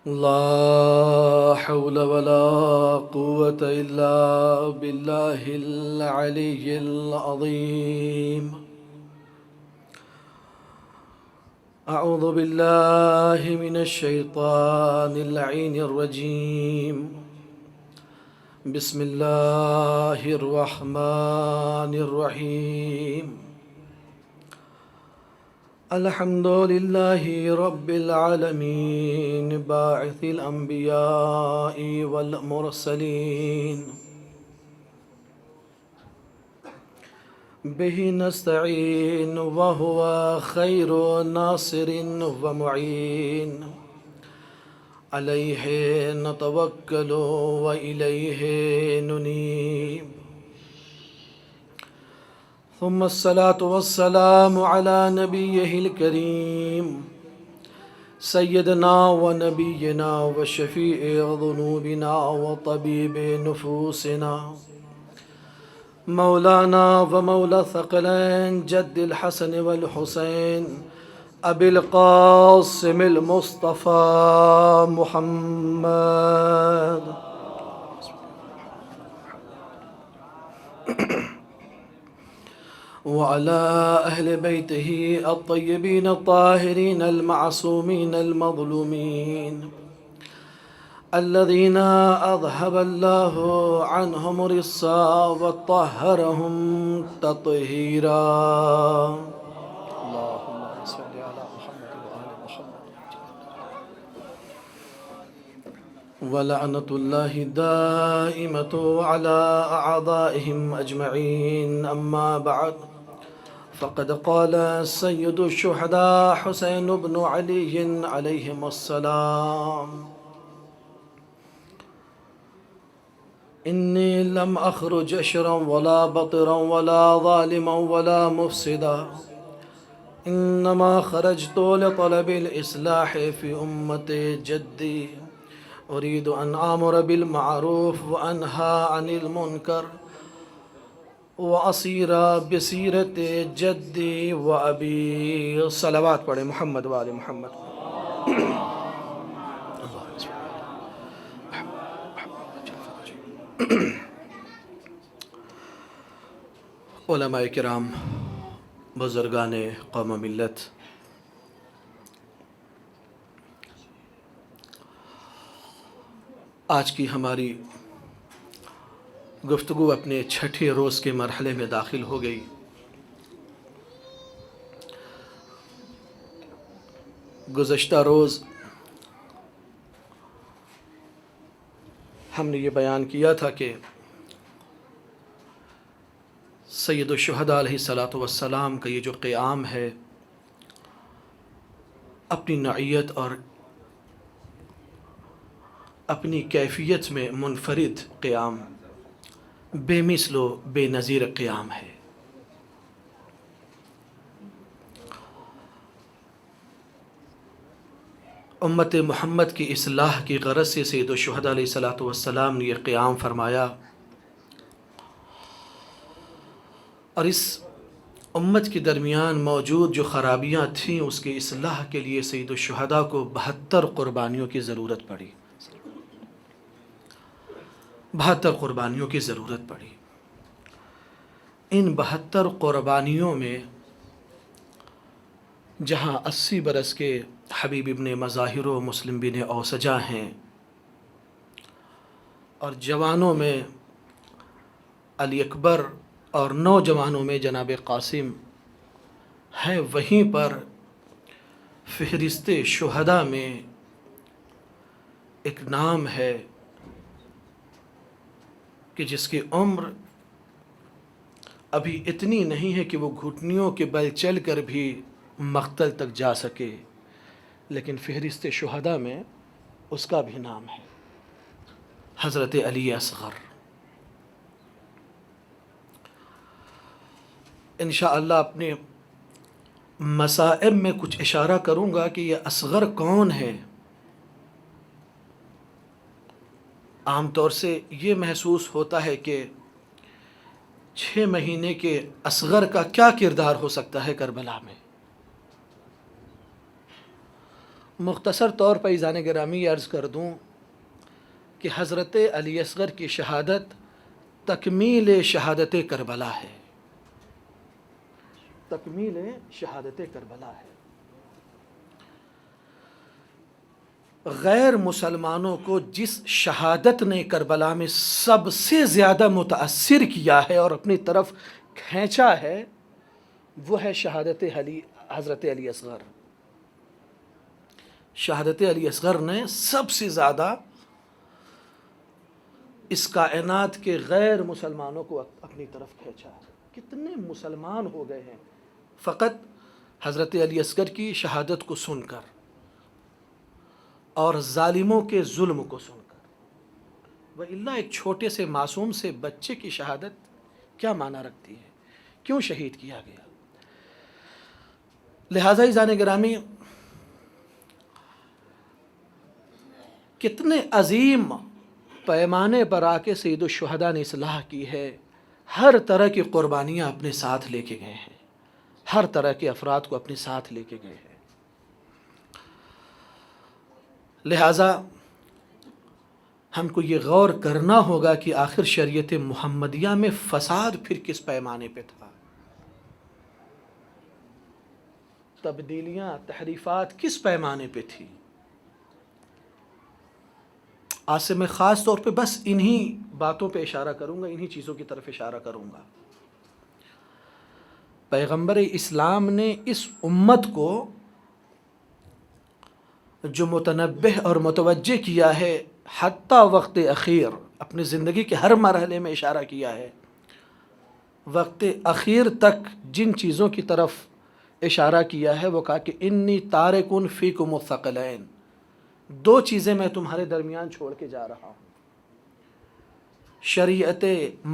لا حول ولا قوة إلا بالله العلي العظيم. أعوذ بالله من الشيطان اللعين الرجيم. بسم الله الرحمن الرحيم. الحمد لله رب العالمين باعث الأنبياء والمرسلين، به نستعين وهو خير ناصر ومعين، عليه نتوكل وإليه ننيب. ثم الصلاة والسلام على نبيه الكريم سيدنا ونبينا وشفيع ذنوبنا وطبيب نفوسنا مولانا ومولى الثقلين جد الحسن والحسين أبي القاسم المصطفى محمد وعلى أهل بيته الطيبين الطاهرين المعصومين المظلومين الذين أذهب الله عنهم الرجس وطهرهم تطهيرا. اللهم صل على محمد وآل محمد. ولعنة الله دائمة على أعدائهم أجمعين. أما بعد، فقد قال سيد الشهداء حسين بن علي عليهم السلام: إني لم أخرج أشرا ولا بطرا ولا ظالما ولا مفسدا، إنما خرجت لطلب الإصلاح في أمة جدي، أريد أن آمر بالمعروف وأنهى عن المنكر وأصير بسيرة جدي وأبي. صلوات پڑھیں محمد وآل محمد. علماء کرام، بزرگان قوم و ملت، آج کی ہماری گفتگو اپنے چھٹے روز کے مرحلے میں داخل ہو گئی. گزشتہ روز ہم نے یہ بیان کیا تھا کہ سید الشہداء علیہ الصلاۃ والسلام کا یہ جو قیام ہے، اپنی نوعیت اور اپنی کیفیت میں منفرد قیام، بے مثل و بے نظیر قیام ہے. امت محمد کی اصلاح کی غرض سے سید الشہداء علیہ الصلاۃ والسلام نے یہ قیام فرمایا، اور اس امت کے درمیان موجود جو خرابیاں تھیں اس کی اصلاح کے لیے سید الشہداء کو 72 قربانیوں کی ضرورت پڑی. 72 قربانیوں کی ضرورت پڑی. ان 72 قربانیوں میں جہاں 80 برس کے حبیب ابن مظاہر و مسلم بن اوسجہ ہیں، اور جوانوں میں علی اکبر اور نوجوانوں میں جناب قاسم ہیں، وہیں پر فہرست شہداء میں ایک نام ہے کہ جس کی عمر ابھی اتنی نہیں ہے کہ وہ گھٹنیوں کے بل چل کر بھی مقتل تک جا سکے، لیکن فہرست شہداء میں اس کا بھی نام ہے، حضرت علی اصغر. انشاءاللہ اپنے مصائب میں کچھ اشارہ کروں گا کہ یہ اصغر کون ہے. عام طور سے یہ محسوس ہوتا ہے کہ 6 مہینے کے اصغر کا کیا کردار ہو سکتا ہے کربلا میں. مختصر طور پر ایزان گرامی عرض کر دوں کہ حضرت علی اصغر کی شہادت تکمیل شہادت کربلا ہے، تکمیل شہادت کربلا ہے۔ غیر مسلمانوں کو جس شہادت نے کربلا میں سب سے زیادہ متاثر کیا ہے اور اپنی طرف کھینچا ہے، وہ ہے شہادت حضرت علی اصغر۔ شہادت علی اصغر نے سب سے زیادہ اس کائنات کے غیر مسلمانوں کو اپنی طرف کھینچا ہے۔ کتنے مسلمان ہو گئے ہیں فقط حضرت علی اصغر کی شہادت کو سن کر اور ظالموں کے ظلم کو سن کر۔ وَإِلَّا ایک چھوٹے سے معصوم سے بچے کی شہادت کیا معنی رکھتی ہے، کیوں شہید کیا گیا؟ لہٰذا عزیزان گرامی، کتنے عظیم پیمانے پر آ کے سید الشہداء نے اصلاح کی ہے، ہر طرح کی قربانیاں اپنے ساتھ لے کے گئے ہیں، ہر طرح کے افراد کو اپنے ساتھ لے کے گئے ہیں۔ لہٰذا ہم کو یہ غور کرنا ہوگا کہ آخر شریعت محمدیہ میں فساد پھر کس پیمانے پہ تھا، تبدیلیاں تحریفات کس پیمانے پہ تھی۔ آج سے میں خاص طور پہ بس انہی باتوں پہ اشارہ کروں گا، انہی چیزوں کی طرف اشارہ کروں گا۔ پیغمبر اسلام نے اس امت کو جو متنبہ اور متوجہ کیا ہے، حتیٰ وقت اخیر، اپنی زندگی کے ہر مرحلے میں اشارہ کیا ہے، وقت اخیر تک جن چیزوں کی طرف اشارہ کیا ہے وہ کہا کہ انی تارکن فیکم الثقلین، دو چیزیں میں تمہارے درمیان چھوڑ کے جا رہا ہوں۔ شریعت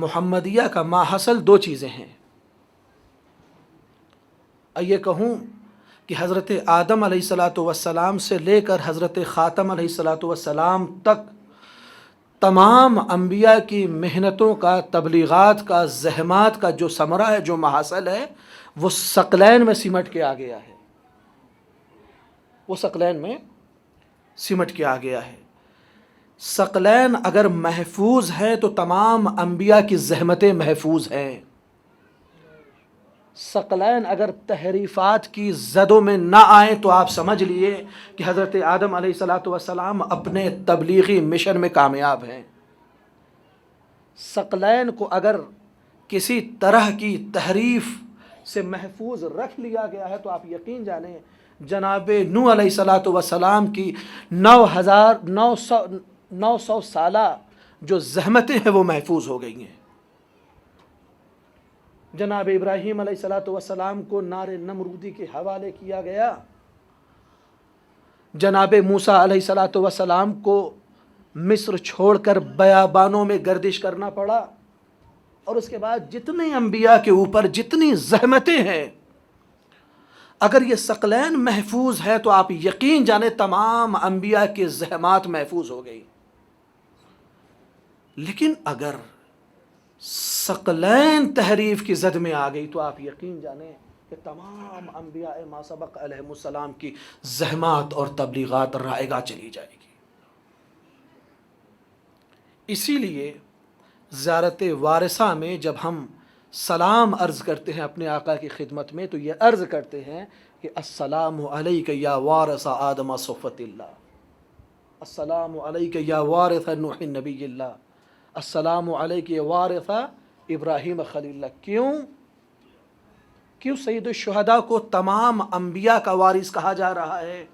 محمدیہ کا ماحصل دو چیزیں ہیں۔ یہ کہوں کہ حضرت آدم علیہ السلام سے لے کر حضرت خاتم علیہ السلام تک تمام انبیاء کی محنتوں کا، تبلیغات کا، زحمات کا جو ثمرہ ہے، جو محاصل ہے، وہ ثقلین میں سمٹ کے آ گیا ہے، وہ ثقلین میں سمٹ کے آ گیا ہے۔ ثقلین اگر محفوظ ہیں تو تمام انبیاء کی زحمتیں محفوظ ہیں۔ ثقلین اگر تحریفات کی زدوں میں نہ آئیں تو آپ سمجھ لیے کہ حضرت آدم علیہ السلام اپنے تبلیغی مشن میں کامیاب ہیں۔ ثقلین کو اگر کسی طرح کی تحریف سے محفوظ رکھ لیا گیا ہے تو آپ یقین جانیں جناب نوح علیہ السلام کی 900 سالہ جو زحمتیں ہیں وہ محفوظ ہو گئی ہیں۔ جناب ابراہیم علیہ السلام کو نار نمرودی کے حوالے کیا گیا، جناب موسیٰ علیہ السلام کو مصر چھوڑ کر بیابانوں میں گردش کرنا پڑا، اور اس کے بعد جتنے انبیاء کے اوپر جتنی زحمتیں ہیں، اگر یہ ثقلین محفوظ ہے تو آپ یقین جانیں تمام انبیاء کے زحمات محفوظ ہو گئی۔ لیکن اگر ثقلین تحریف کی زد میں آ گئی تو آپ یقین جانیں کہ تمام انبیاء ما سبق علیہم السلام کی زحمات اور تبلیغات رائگاں چلی جائے گی۔ اسی لیے زیارت وارثہ میں جب ہم سلام عرض کرتے ہیں اپنے آقا کی خدمت میں تو یہ عرض کرتے ہیں کہ السلام علیک یا وارث آدم صفوۃ اللہ، السلام علیک یا وارث نوح نبی اللہ، السلام علیک یا وارث ابراہیم خلیل اللہ۔ کیوں سید الشہداء کو تمام انبیاء کا وارث کہا جا رہا ہے؟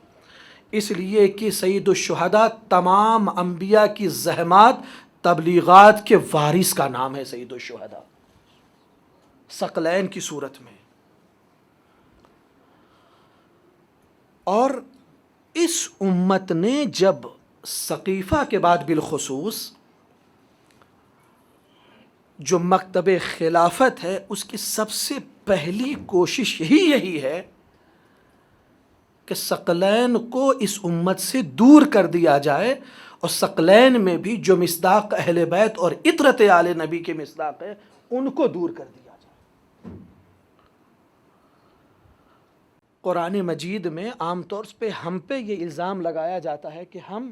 اس لیے کہ سید الشہداء تمام انبیاء کی زحمات، تبلیغات کے وارث کا نام ہے سید الشہداء، ثقلین کی صورت میں۔ اور اس امت نے جب ثقیفہ کے بعد بالخصوص جو مکتب خلافت ہے، اس کی سب سے پہلی کوشش یہی ہے کہ ثقلین کو اس امت سے دور کر دیا جائے، اور ثقلین میں بھی جو مصداق اہل بیت اور عطرت آل نبی کے مصداق ہے ان کو دور کر دیا جائے۔ قرآن مجید میں عام طور پہ ہم پہ یہ الزام لگایا جاتا ہے کہ ہم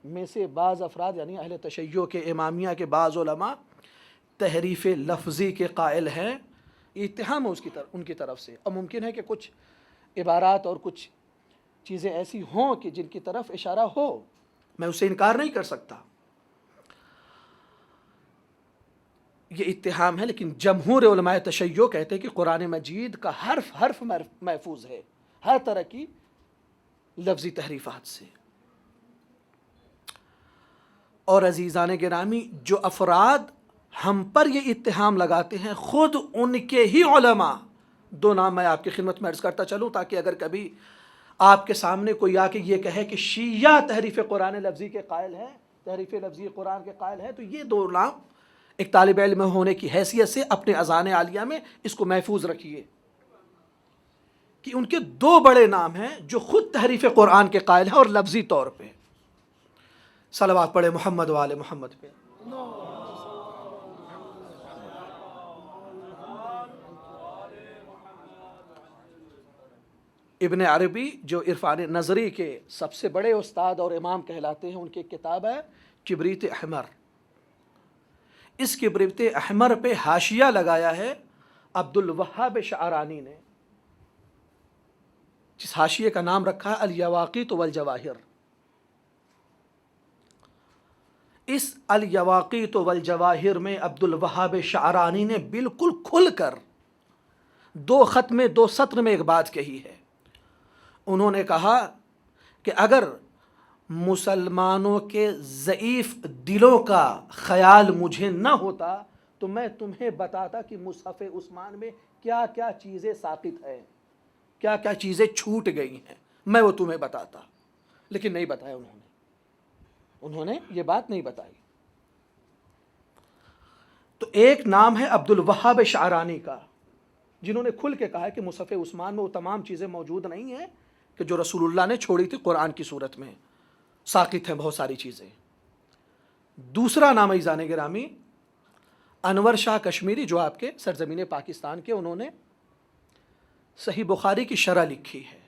میں سے بعض افراد یعنی اہل تشیع کے امامیہ کے بعض علماء تحریف لفظی کے قائل ہیں. یہ اتہام ہے ان کی طرف سے. اور ممکن ہے کہ کچھ عبارات اور کچھ چیزیں ایسی ہوں کہ جن کی طرف اشارہ ہو، میں اس سے انکار نہیں کر سکتا، یہ اتہام ہے. لیکن جمہور علماء تشیع کہتے ہیں کہ قرآن مجید کا حرف حرف محفوظ ہے ہر طرح کی لفظی تحریفات سے. اور عزیزان گرامی، جو افراد ہم پر یہ اتہام لگاتے ہیں خود ان کے ہی علماء، دو نام میں آپ کی خدمت میں عرض کرتا چلوں تاکہ اگر کبھی آپ کے سامنے کوئی آ کے یہ کہے کہ شیعہ تحریف قرآن لفظی کے قائل ہے، تحریف لفظی قرآن کے قائل ہے، تو یہ دو نام ایک طالب علم ہونے کی حیثیت سے اپنے اذان عالیہ میں اس کو محفوظ رکھیے کہ ان کے دو بڑے نام ہیں جو خود تحریف قرآن کے قائل ہیں اور لفظی طور پہ. صلوات پڑھے محمد و آل محمد پہ. ابن عربی جو عرفان نظری کے سب سے بڑے استاد اور امام کہلاتے ہیں، ان کی کتاب ہے کبریت احمر. اس کبریت احمر پہ حاشیہ لگایا ہے عبد الوہاب شعرانی نے، جس حاشیے کا نام رکھا ہے الیواقیت والجواہر. اس الیواقیت والجواہر میں عبد الوہاب شعرانی نے بالکل کھل کر دو خط میں دو سطر میں ایک بات کہی ہے. انہوں نے کہا کہ اگر مسلمانوں کے ضعیف دلوں کا خیال مجھے نہ ہوتا تو میں تمہیں بتاتا کہ مصحف عثمان میں کیا کیا چیزیں ساقط ہیں، کیا کیا چیزیں چھوٹ گئی ہیں، میں وہ تمہیں بتاتا. لیکن نہیں بتایا انہوں نے یہ بات نہیں بتائی. تو ایک نام ہے عبد الوہاب شعرانی کا، جنہوں نے کھل کے کہا ہے کہ مصحف عثمان میں وہ تمام چیزیں موجود نہیں ہیں کہ جو رسول اللہ نے چھوڑی تھی قرآن کی صورت میں، ساقط ہیں بہت ساری چیزیں. دوسرا نام عزیزان گرامی انور شاہ کشمیری، جو آپ کے سرزمین پاکستان کے، انہوں نے صحیح بخاری کی شرح لکھی ہے.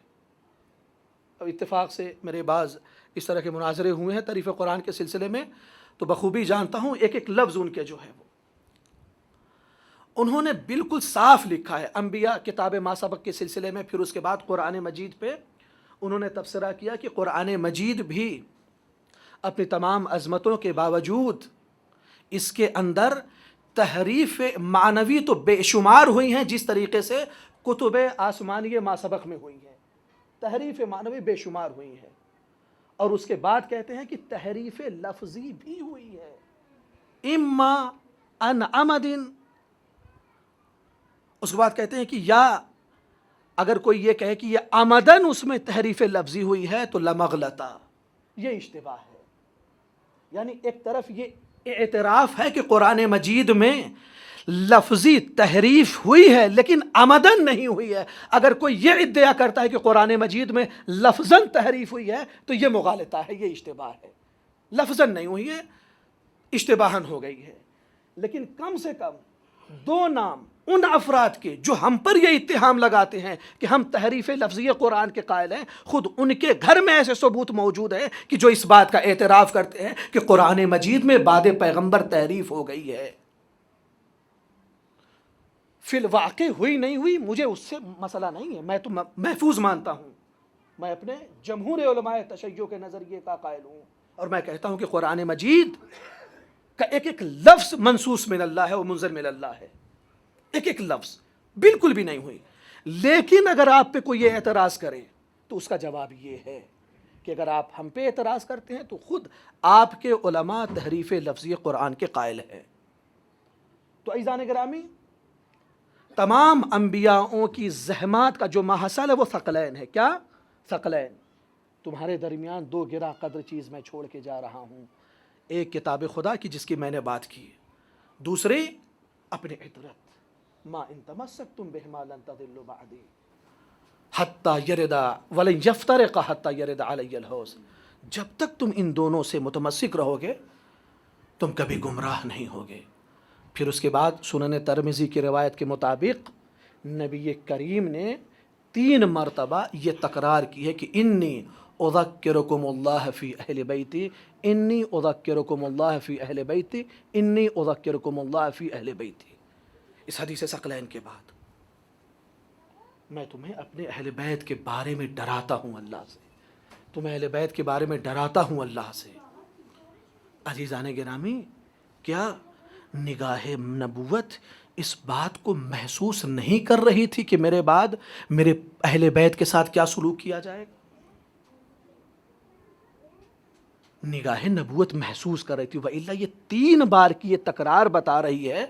اور اتفاق سے میرے بعض اس طرح کے مناظرے ہوئے ہیں تعریف قرآن کے سلسلے میں، تو بخوبی جانتا ہوں ایک ایک لفظ ان کے جو ہے وہ انہوں نے بالکل صاف لکھا ہے. انبیاء کتاب ما سبق کے سلسلے میں، پھر اس کے بعد قرآن مجید پہ انہوں نے تبصرہ کیا کہ قرآن مجید بھی اپنی تمام عظمتوں کے باوجود اس کے اندر تحریف معنوی تو بے شمار ہوئی ہیں، جس طریقے سے کتب آسمانی ما سبق میں ہوئی ہیں. تحریف معنوی بے شمار ہوئی ہیں. اور اس کے بعد کہتے ہیں کہ تحریف لفظی بھی ہوئی ہے، اما ان عمدن. اس کے بعد کہتے ہیں کہ یا اگر کوئی یہ کہے کہ یہ عمدن اس میں تحریف لفظی ہوئی ہے تو لمغلطہ، یہ اشتباہ ہے. یعنی ایک طرف یہ اعتراف ہے کہ قرآن مجید میں لفظی تحریف ہوئی ہے لیکن عمدن نہیں ہوئی ہے. اگر کوئی یہ ادعا کرتا ہے کہ قرآن مجید میں لفظاً تحریف ہوئی ہے تو یہ مغالطہ ہے، یہ اشتباہ ہے. لفظاً نہیں ہوئی ہے، اشتباہاً ہو گئی ہے. لیکن کم سے کم دو نام ان افراد کے جو ہم پر یہ اتہام لگاتے ہیں کہ ہم تحریف لفظی قرآن کے قائل ہیں، خود ان کے گھر میں ایسے ثبوت موجود ہیں کہ جو اس بات کا اعتراف کرتے ہیں کہ قرآن مجید میں بعد پیغمبر تحریف ہو گئی ہے. فی الواقع ہوئی نہیں ہوئی مجھے اس سے مسئلہ نہیں ہے، میں تو محفوظ مانتا ہوں. میں اپنے جمہور علماء تشیع کے نظریے کا قائل ہوں اور میں کہتا ہوں کہ قرآن مجید کا ایک ایک لفظ منصوص من اللہ ہے و منزل من اللہ ہے. ایک ایک لفظ بالکل بھی نہیں ہوئی. لیکن اگر آپ پہ کوئی یہ اعتراض کرے تو اس کا جواب یہ ہے کہ اگر آپ ہم پہ اعتراض کرتے ہیں تو خود آپ کے علماء تحریف لفظی قرآن کے قائل ہیں. تو عزیزان گرامی، تمام انبیاءوں کی زحمات کا جو محصل ہے وہ ثقلین ہے. کیا؟ ثقلین. تمہارے درمیان دو گراں قدر چیز میں چھوڑ کے جا رہا ہوں. ایک کتاب خدا کی جس کی میں نے بات کی، دوسری اپنے عطرت، ما ان تمسکتم بہما لن تضلوا بعدی حتی یردا ولن یفترق حتی یرد علی الحوض. جب تک تم ان دونوں سے متمسک رہو گے تم کبھی گمراہ نہیں ہوگے. پھر اس کے بعد سنن ترمذی کی روایت کے مطابق نبی کریم نے 3 مرتبہ یہ تکرار کی ہے کہ انی اذکرکم اللہ فی اہل بیتی، انی اذکرکم اللہ فی اہل بیتی، انی اذکرکم اللہ فی اہل بیتی۔ اس حدیث ثقلین کے بعد میں تمہیں اپنے اہل بیت کے بارے میں ڈراتا ہوں اللہ سے، تمہیں اہل بیت کے بارے میں ڈراتا ہوں اللہ سے۔ عزیزان گرامی، کیا نگاہ نبوت اس بات کو محسوس نہیں کر رہی تھی کہ میرے بعد میرے اہل بیت کے ساتھ کیا سلوک کیا جائے گا؟ نگاہ نبوت محسوس کر رہی تھی، وَإِلَّا یہ 3 بار کی یہ تکرار بتا رہی ہے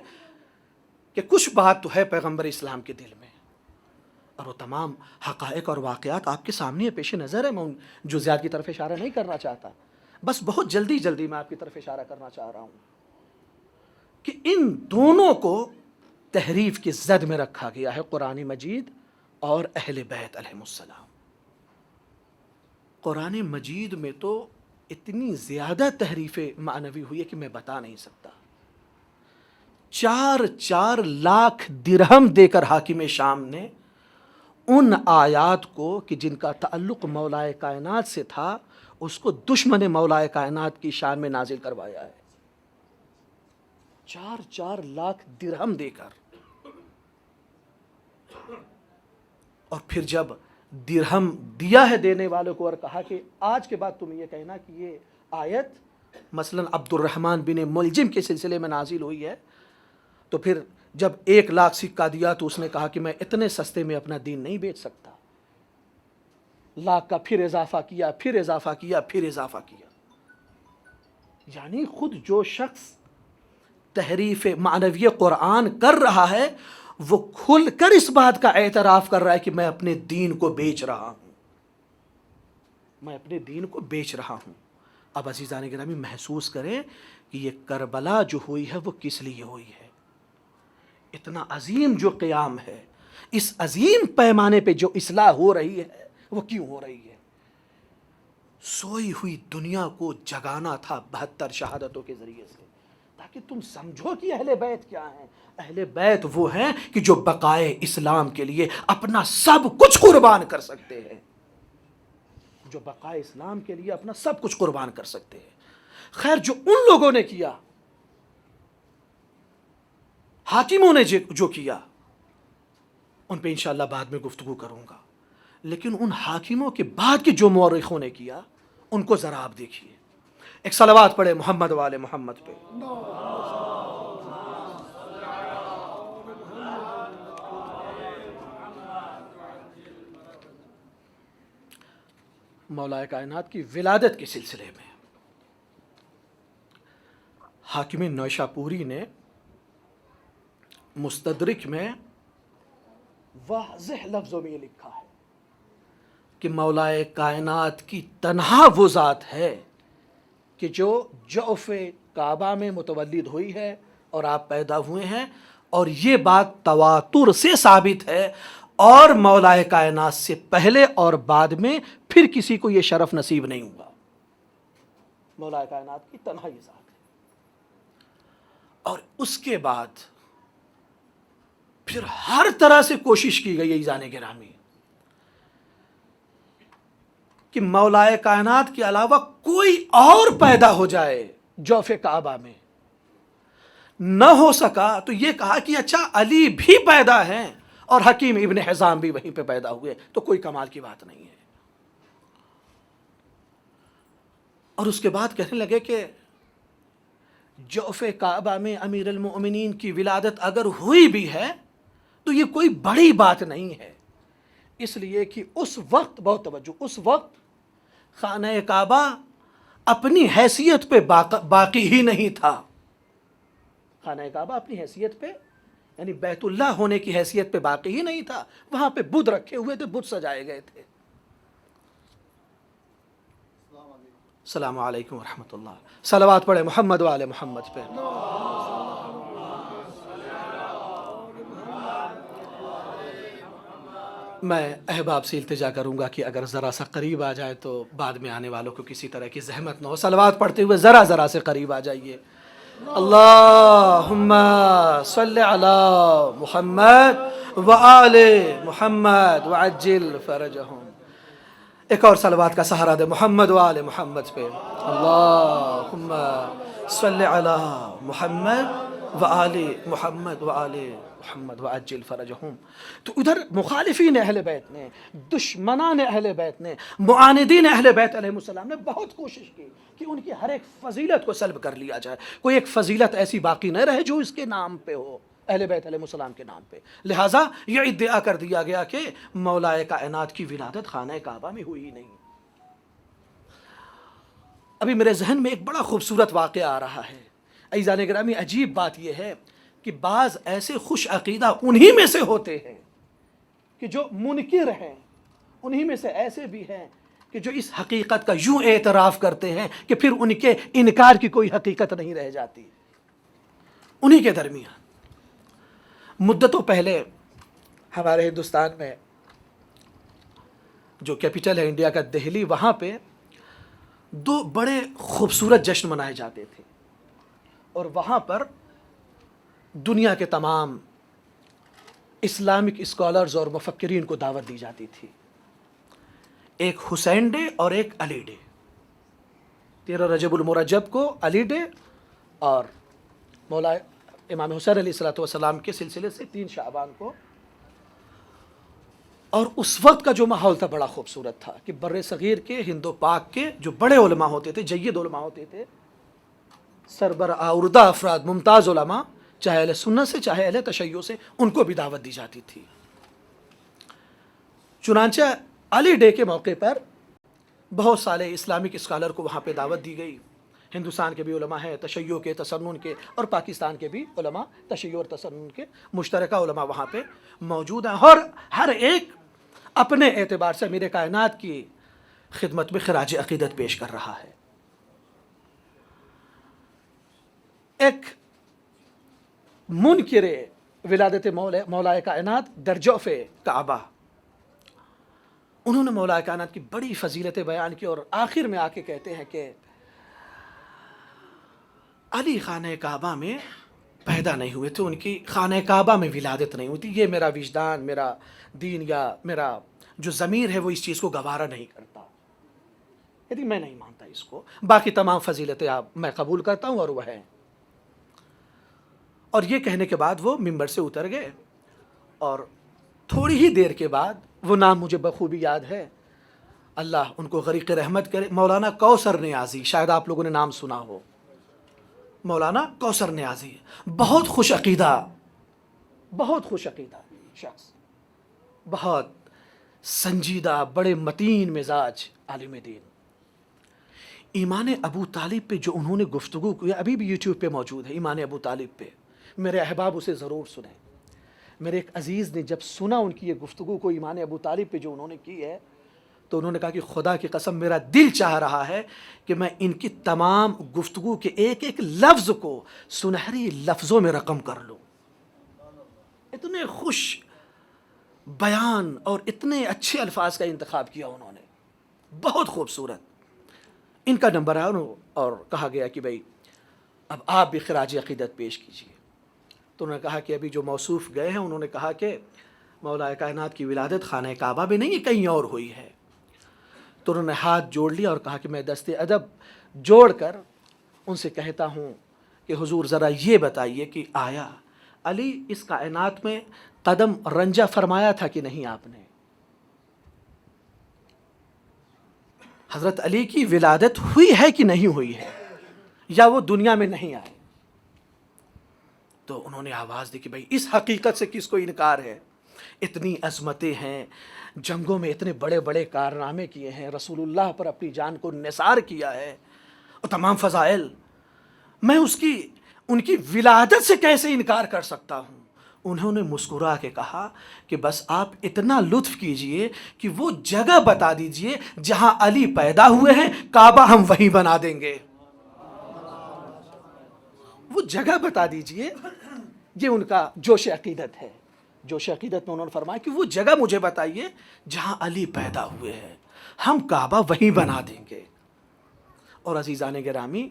کہ کچھ بات تو ہے پیغمبر اسلام کے دل میں، اور وہ تمام حقائق اور واقعات آپ کے سامنے پیش نظر ہے۔ میں ان جزیات کی طرف اشارہ نہیں کرنا چاہتا، بس بہت جلدی میں آپ کی طرف اشارہ کرنا چاہ رہا ہوں کہ ان دونوں کو تحریف کی زد میں رکھا گیا ہے، قرآن مجید اور اہل بیت علیہم السلام۔ قرآن مجید میں تو اتنی زیادہ تحریف معنوی ہوئی ہے کہ میں بتا نہیں سکتا۔ 4 لاکھ درہم دے کر حاکم شام نے ان آیات کو کہ جن کا تعلق مولائے کائنات سے تھا، اس کو دشمن مولائے کائنات کی شان میں نازل کروایا ہے۔ 4 لاکھ درہم دے کر، اور پھر جب درہم دیا ہے دینے والوں کو اور کہا کہ آج کے بعد تم یہ کہنا کہ یہ آیت مثلا عبد الرحمن بن ملجم کے سلسلے میں نازل ہوئی ہے، تو پھر جب 1 لاکھ سکہ دیا تو اس نے کہا کہ میں اتنے سستے میں اپنا دین نہیں بیچ سکتا۔ لاکھ کا پھر اضافہ کیا، پھر اضافہ کیا، پھر اضافہ کیا۔ یعنی خود جو شخص تحریف معنوی قرآن کر رہا ہے، وہ کھل کر اس بات کا اعتراف کر رہا ہے کہ میں اپنے دین کو بیچ رہا ہوں، میں اپنے دین کو بیچ رہا ہوں۔ اب عزیزان گرامی محسوس کریں کہ یہ کربلا جو ہوئی ہے وہ کس لیے ہوئی ہے۔ اتنا عظیم جو قیام ہے، اس عظیم پیمانے پہ جو اصلاح ہو رہی ہے، وہ کیوں ہو رہی ہے؟ سوئی ہوئی دنیا کو جگانا تھا 72 شہادتوں کے ذریعے سے، تاکہ تم سمجھو کہ اہل بیت کیا ہیں۔ اہل بیت وہ ہیں کہ جو بقائے اسلام کے لیے اپنا سب کچھ قربان کر سکتے ہیں، جو بقائے اسلام کے لیے اپنا سب کچھ قربان کر سکتے ہیں۔ خیر، جو ان لوگوں نے کیا، حاکموں نے جو کیا، ان پہ انشاءاللہ بعد میں گفتگو کروں گا، لیکن ان حاکموں کے بعد کے جو مورخوں نے کیا، ان کو ذرا آپ دیکھیے۔ ایک صلوات پڑھے محمد والے محمد پہ۔ مولا کائنات کی ولادت کے سلسلے میں حاکم نیشاپوری نے مستدرک میں واضح لفظوں میں یہ لکھا ہے کہ مولا کائنات کی تنہا وہ ذات ہے کہ جو جوف کعبہ میں متولد ہوئی ہے اور آپ پیدا ہوئے ہیں، اور یہ بات تواتر سے ثابت ہے، اور مولا کائنات سے پہلے اور بعد میں پھر کسی کو یہ شرف نصیب نہیں ہوا۔ مولا کائنات کی تنہا یہ ذات ہے، اور اس کے بعد پھر ہر طرح سے کوشش کی گئی عزیزان گرامی کہ مولا کائنات کے علاوہ کوئی اور پیدا ہو جائے جوف کعبہ میں۔ نہ ہو سکا تو یہ کہا کہ اچھا علی بھی پیدا ہیں اور حکیم ابن حزام بھی وہیں پہ پیدا ہوئے، تو کوئی کمال کی بات نہیں ہے۔ اور اس کے بعد کہنے لگے کہ جوف کعبہ میں امیر المؤمنین کی ولادت اگر ہوئی بھی ہے تو یہ کوئی بڑی بات نہیں ہے، اس لیے کہ اس وقت، بہت توجہ، اس وقت خانہ کعبہ اپنی حیثیت پہ باقی ہی نہیں تھا۔ خانہ کعبہ اپنی حیثیت پہ، یعنی بیت اللہ ہونے کی حیثیت پہ باقی ہی نہیں تھا، وہاں پہ بت رکھے ہوئے تھے، بت سجائے گئے تھے۔ السلام علیکم ورحمۃ اللہ۔ صلوات پڑھے محمد والے محمد پہ۔ میں احباب سے التجا کروں گا کہ اگر ذرا سا قریب آ جائے تو بعد میں آنے والوں کو کسی طرح کی زحمت نہ ہو۔ صلوات پڑھتے ہوئے ذرا سے قریب آ جائیے۔ اللہم صلی علی محمد وآل محمد وعجل فرجہم۔ ایک اور صلوات کا سہارا دے محمد وآل محمد پہ، اللہم صلی علی محمد وآل محمد وآل محمد وعجل فرجہم۔ تو ادھر مخالفین اہل بیت نے، دشمنان اہل بیت نے، معاندین اہل بیت علیہ السلام نے بہت کوشش کی کہ ان کی ہر ایک فضیلت کو سلب کر لیا جائے، کوئی ایک فضیلت ایسی باقی نہ رہے جو اس کے نام پہ ہو، اہل بیت علیہ السلام کے نام پہ۔ لہٰذا یہ ادعا کر دیا گیا کہ مولا کائنات کی ولادت خانہ کعبہ میں ہوئی نہیں۔ ابھی میرے ذہن میں ایک بڑا خوبصورت واقعہ آ رہا ہے عزیزان گرامی۔ عجیب بات یہ ہے کہ بعض ایسے خوش عقیدہ انہی میں سے ہوتے ہیں کہ جو منکر ہیں، انہی میں سے ایسے بھی ہیں کہ جو اس حقیقت کا یوں اعتراف کرتے ہیں کہ پھر ان کے انکار کی کوئی حقیقت نہیں رہ جاتی۔ انہی کے درمیان مدتوں پہلے ہمارے ہندوستان میں جو کیپٹل ہے انڈیا کا دہلی، وہاں پہ دو بڑے خوبصورت جشن منائے جاتے تھے، اور وہاں پر دنیا کے تمام اسلامک اسکالرز اور مفکرین کو دعوت دی جاتی تھی۔ ایک حسین ڈے اور ایک علی ڈے، 13 رجب المرجب کو علی ڈے، اور مولا امام حسین علیہ السلام کے سلسلے سے 3 شعبان کو۔ اور اس وقت کا جو ماحول تھا بڑا خوبصورت تھا کہ بر صغیر کے، ہند و پاک کے جو بڑے علماء ہوتے تھے، جید علماء ہوتے تھے، سربراہ افراد، ممتاز علماء، چاہے اہل سنت سے چاہے اہل تشیع سے، ان کو بھی دعوت دی جاتی تھی۔ چنانچہ علی ڈے کے موقع پر بہت سارے اسلامک اسکالر کو وہاں پہ دعوت دی گئی۔ ہندوستان کے بھی علماء ہیں، تشیع کے، تسنن کے، اور پاکستان کے بھی علماء تشیع اور تسنن کے، مشترکہ علماء وہاں پہ موجود ہیں، اور ہر ایک اپنے اعتبار سے امیر کائنات کی خدمت میں خراج عقیدت پیش کر رہا ہے۔ ایک منکر ولادت مولا کائنات در جوف کعبہ، انہوں نے مولا کائنات کی بڑی فضیلتیں بیان کی، اور آخر میں آ کے کہتے ہیں کہ علی خانہ کعبہ میں پیدا نہیں ہوئے تھے، ان کی خانہ کعبہ میں ولادت نہیں ہوئی تھی۔ یہ میرا وجدان، میرا دین یا میرا جو ضمیر ہے وہ اس چیز کو گوارا نہیں کرتا، یعنی میں نہیں مانتا اس کو۔ باقی تمام فضیلتیں میں قبول کرتا ہوں اور وہ ہیں۔ اور یہ کہنے کے بعد وہ ممبر سے اتر گئے، اور تھوڑی ہی دیر کے بعد وہ نام مجھے بخوبی یاد ہے، اللہ ان کو غریق رحمت کرے، مولانا کوثر نیازی، شاید آپ لوگوں نے نام سنا ہو۔ مولانا کوثر نیازی بہت خوش عقیدہ شخص، بہت سنجیدہ، بڑے متین مزاج عالم دین۔ ایمان ابو طالب پہ جو انہوں نے گفتگو کی، ابھی بھی یوٹیوب پہ موجود ہے، ایمان ابو طالب پہ، میرے احباب اسے ضرور سنیں۔ میرے ایک عزیز نے جب سنا ان کی یہ گفتگو کو ایمان ابو طالب پہ جو انہوں نے کی ہے، تو انہوں نے کہا کہ خدا کی قسم میرا دل چاہ رہا ہے کہ میں ان کی تمام گفتگو کے ایک ایک لفظ کو سنہری لفظوں میں رقم کر لوں۔ اتنے خوش بیان اور اتنے اچھے الفاظ کا انتخاب کیا انہوں نے، بہت خوبصورت۔ ان کا نمبر آیا اور کہا گیا کہ بھائی اب آپ بھی خراج عقیدت پیش کیجیے۔ تو انہوں نے کہا کہ ابھی جو موصوف گئے ہیں، انہوں نے کہا کہ مولا کائنات کی ولادت خانہ کعبہ میں نہیں، کہیں اور ہوئی ہے۔ تو انہوں نے ہاتھ جوڑ لیا اور کہا کہ میں دست ادب جوڑ کر ان سے کہتا ہوں کہ حضور ذرا یہ بتائیے کہ آیا علی اس کائنات میں قدم رنجہ فرمایا تھا کہ نہیں آپ نے؟ حضرت علی کی ولادت ہوئی ہے کہ نہیں ہوئی ہے، یا وہ دنیا میں نہیں آئے؟ تو انہوں نے آواز دی کہ بھائی اس حقیقت سے کس کو انکار ہے؟ اتنی عظمتیں ہیں، جنگوں میں اتنے بڑے بڑے کارنامے کیے ہیں، رسول اللہ پر اپنی جان کو نثار کیا ہے، اور تمام فضائل، میں ان کی ولادت سے کیسے انکار کر سکتا ہوں؟ انہوں نے مسکرا کے کہا کہ بس آپ اتنا لطف کیجئے کہ وہ جگہ بتا دیجئے جہاں علی پیدا ہوئے ہیں، کعبہ ہم وہیں بنا دیں گے۔ وہ جگہ بتا دیجئے، یہ ان کا جوش عقیدت ہے۔ جوش عقیدت میں انہوں نے فرمایا کہ وہ جگہ مجھے بتائیے جہاں علی پیدا ہوئے ہیں، ہم کعبہ وہیں بنا دیں گے۔ اور عزیزان گرامی،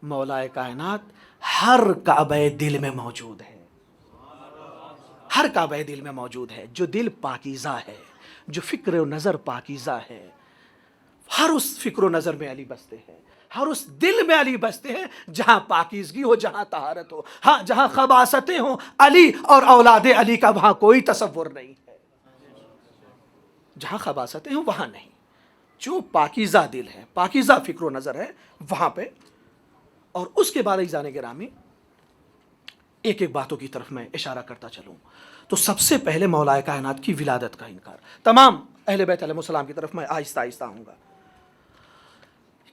مولا کائنات ہر کعبہ دل میں موجود ہے، ہر کعبہ دل میں موجود ہے. جو دل پاکیزہ ہے، جو فکر و نظر پاکیزہ ہے، ہر اس فکر و نظر میں علی بستے ہیں، ہر اس دل میں علی بستے ہیں جہاں پاکیزگی ہو، جہاں طہارت ہو، ہاں جہاں خباثتیں ہوں. علی اور اولاد علی کا وہاں کوئی تصور نہیں ہے. جہاں خباثتیں ہوں وہاں نہیں. جو پاکیزہ دل ہے، پاکیزہ فکر و نظر ہے، وہاں پہ. اور اس کے بعد عزیزان گرامی ایک ایک باتوں کی طرف میں اشارہ کرتا چلوں. تو سب سے پہلے مولا کائنات کی ولادت کا انکار. تمام اہل بیت علیہ السلام کی طرف میں آہستہ آہستہ آؤں گا.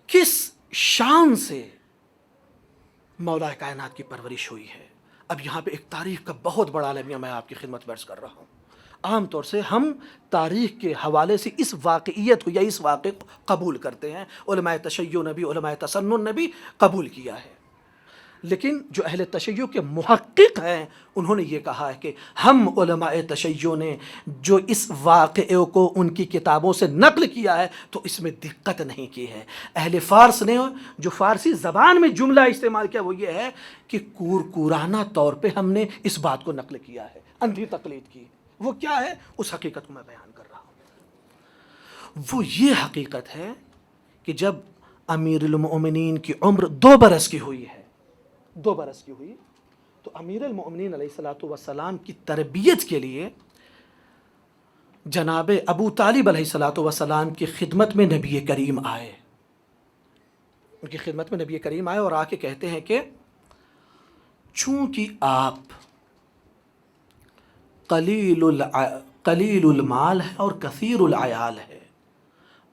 کس شان سے مولا کائنات کی پرورش ہوئی ہے. اب یہاں پہ ایک تاریخ کا بہت بڑا المیہ میں آپ کی خدمت میں عرض کر رہا ہوں. عام طور سے ہم تاریخ کے حوالے سے اس واقعیت کو یا اس واقعے کو قبول کرتے ہیں. علماء تشیع نے بھی، علماء تسنن نے بھی قبول کیا ہے. لیکن جو اہل تشیع کے محقق ہیں انہوں نے یہ کہا ہے کہ ہم علماء تشیع نے جو اس واقعے کو ان کی کتابوں سے نقل کیا ہے تو اس میں دقت نہیں کی ہے. اہل فارس نے جو فارسی زبان میں جملہ استعمال کیا وہ یہ ہے کہ کورانہ طور پہ ہم نے اس بات کو نقل کیا ہے، اندھی تقلید کی. وہ کیا ہے اس حقیقت کو میں بیان کر رہا ہوں. وہ یہ حقیقت ہے کہ جب امیر المؤمنین کی عمر 2 برس کی ہوئی ہے، 2 برس کی ہوئی، تو امیر المؤمنین علیہ الصلوۃ والسلام کی تربیت کے لیے جناب ابو طالب علیہ الصلوۃ والسلام کی خدمت میں نبی کریم آئے. ان کی خدمت میں نبی کریم آئے اور آ کے کہتے ہیں کہ چونکہ آپ قلیل المال ہے اور کثیر العیال ہے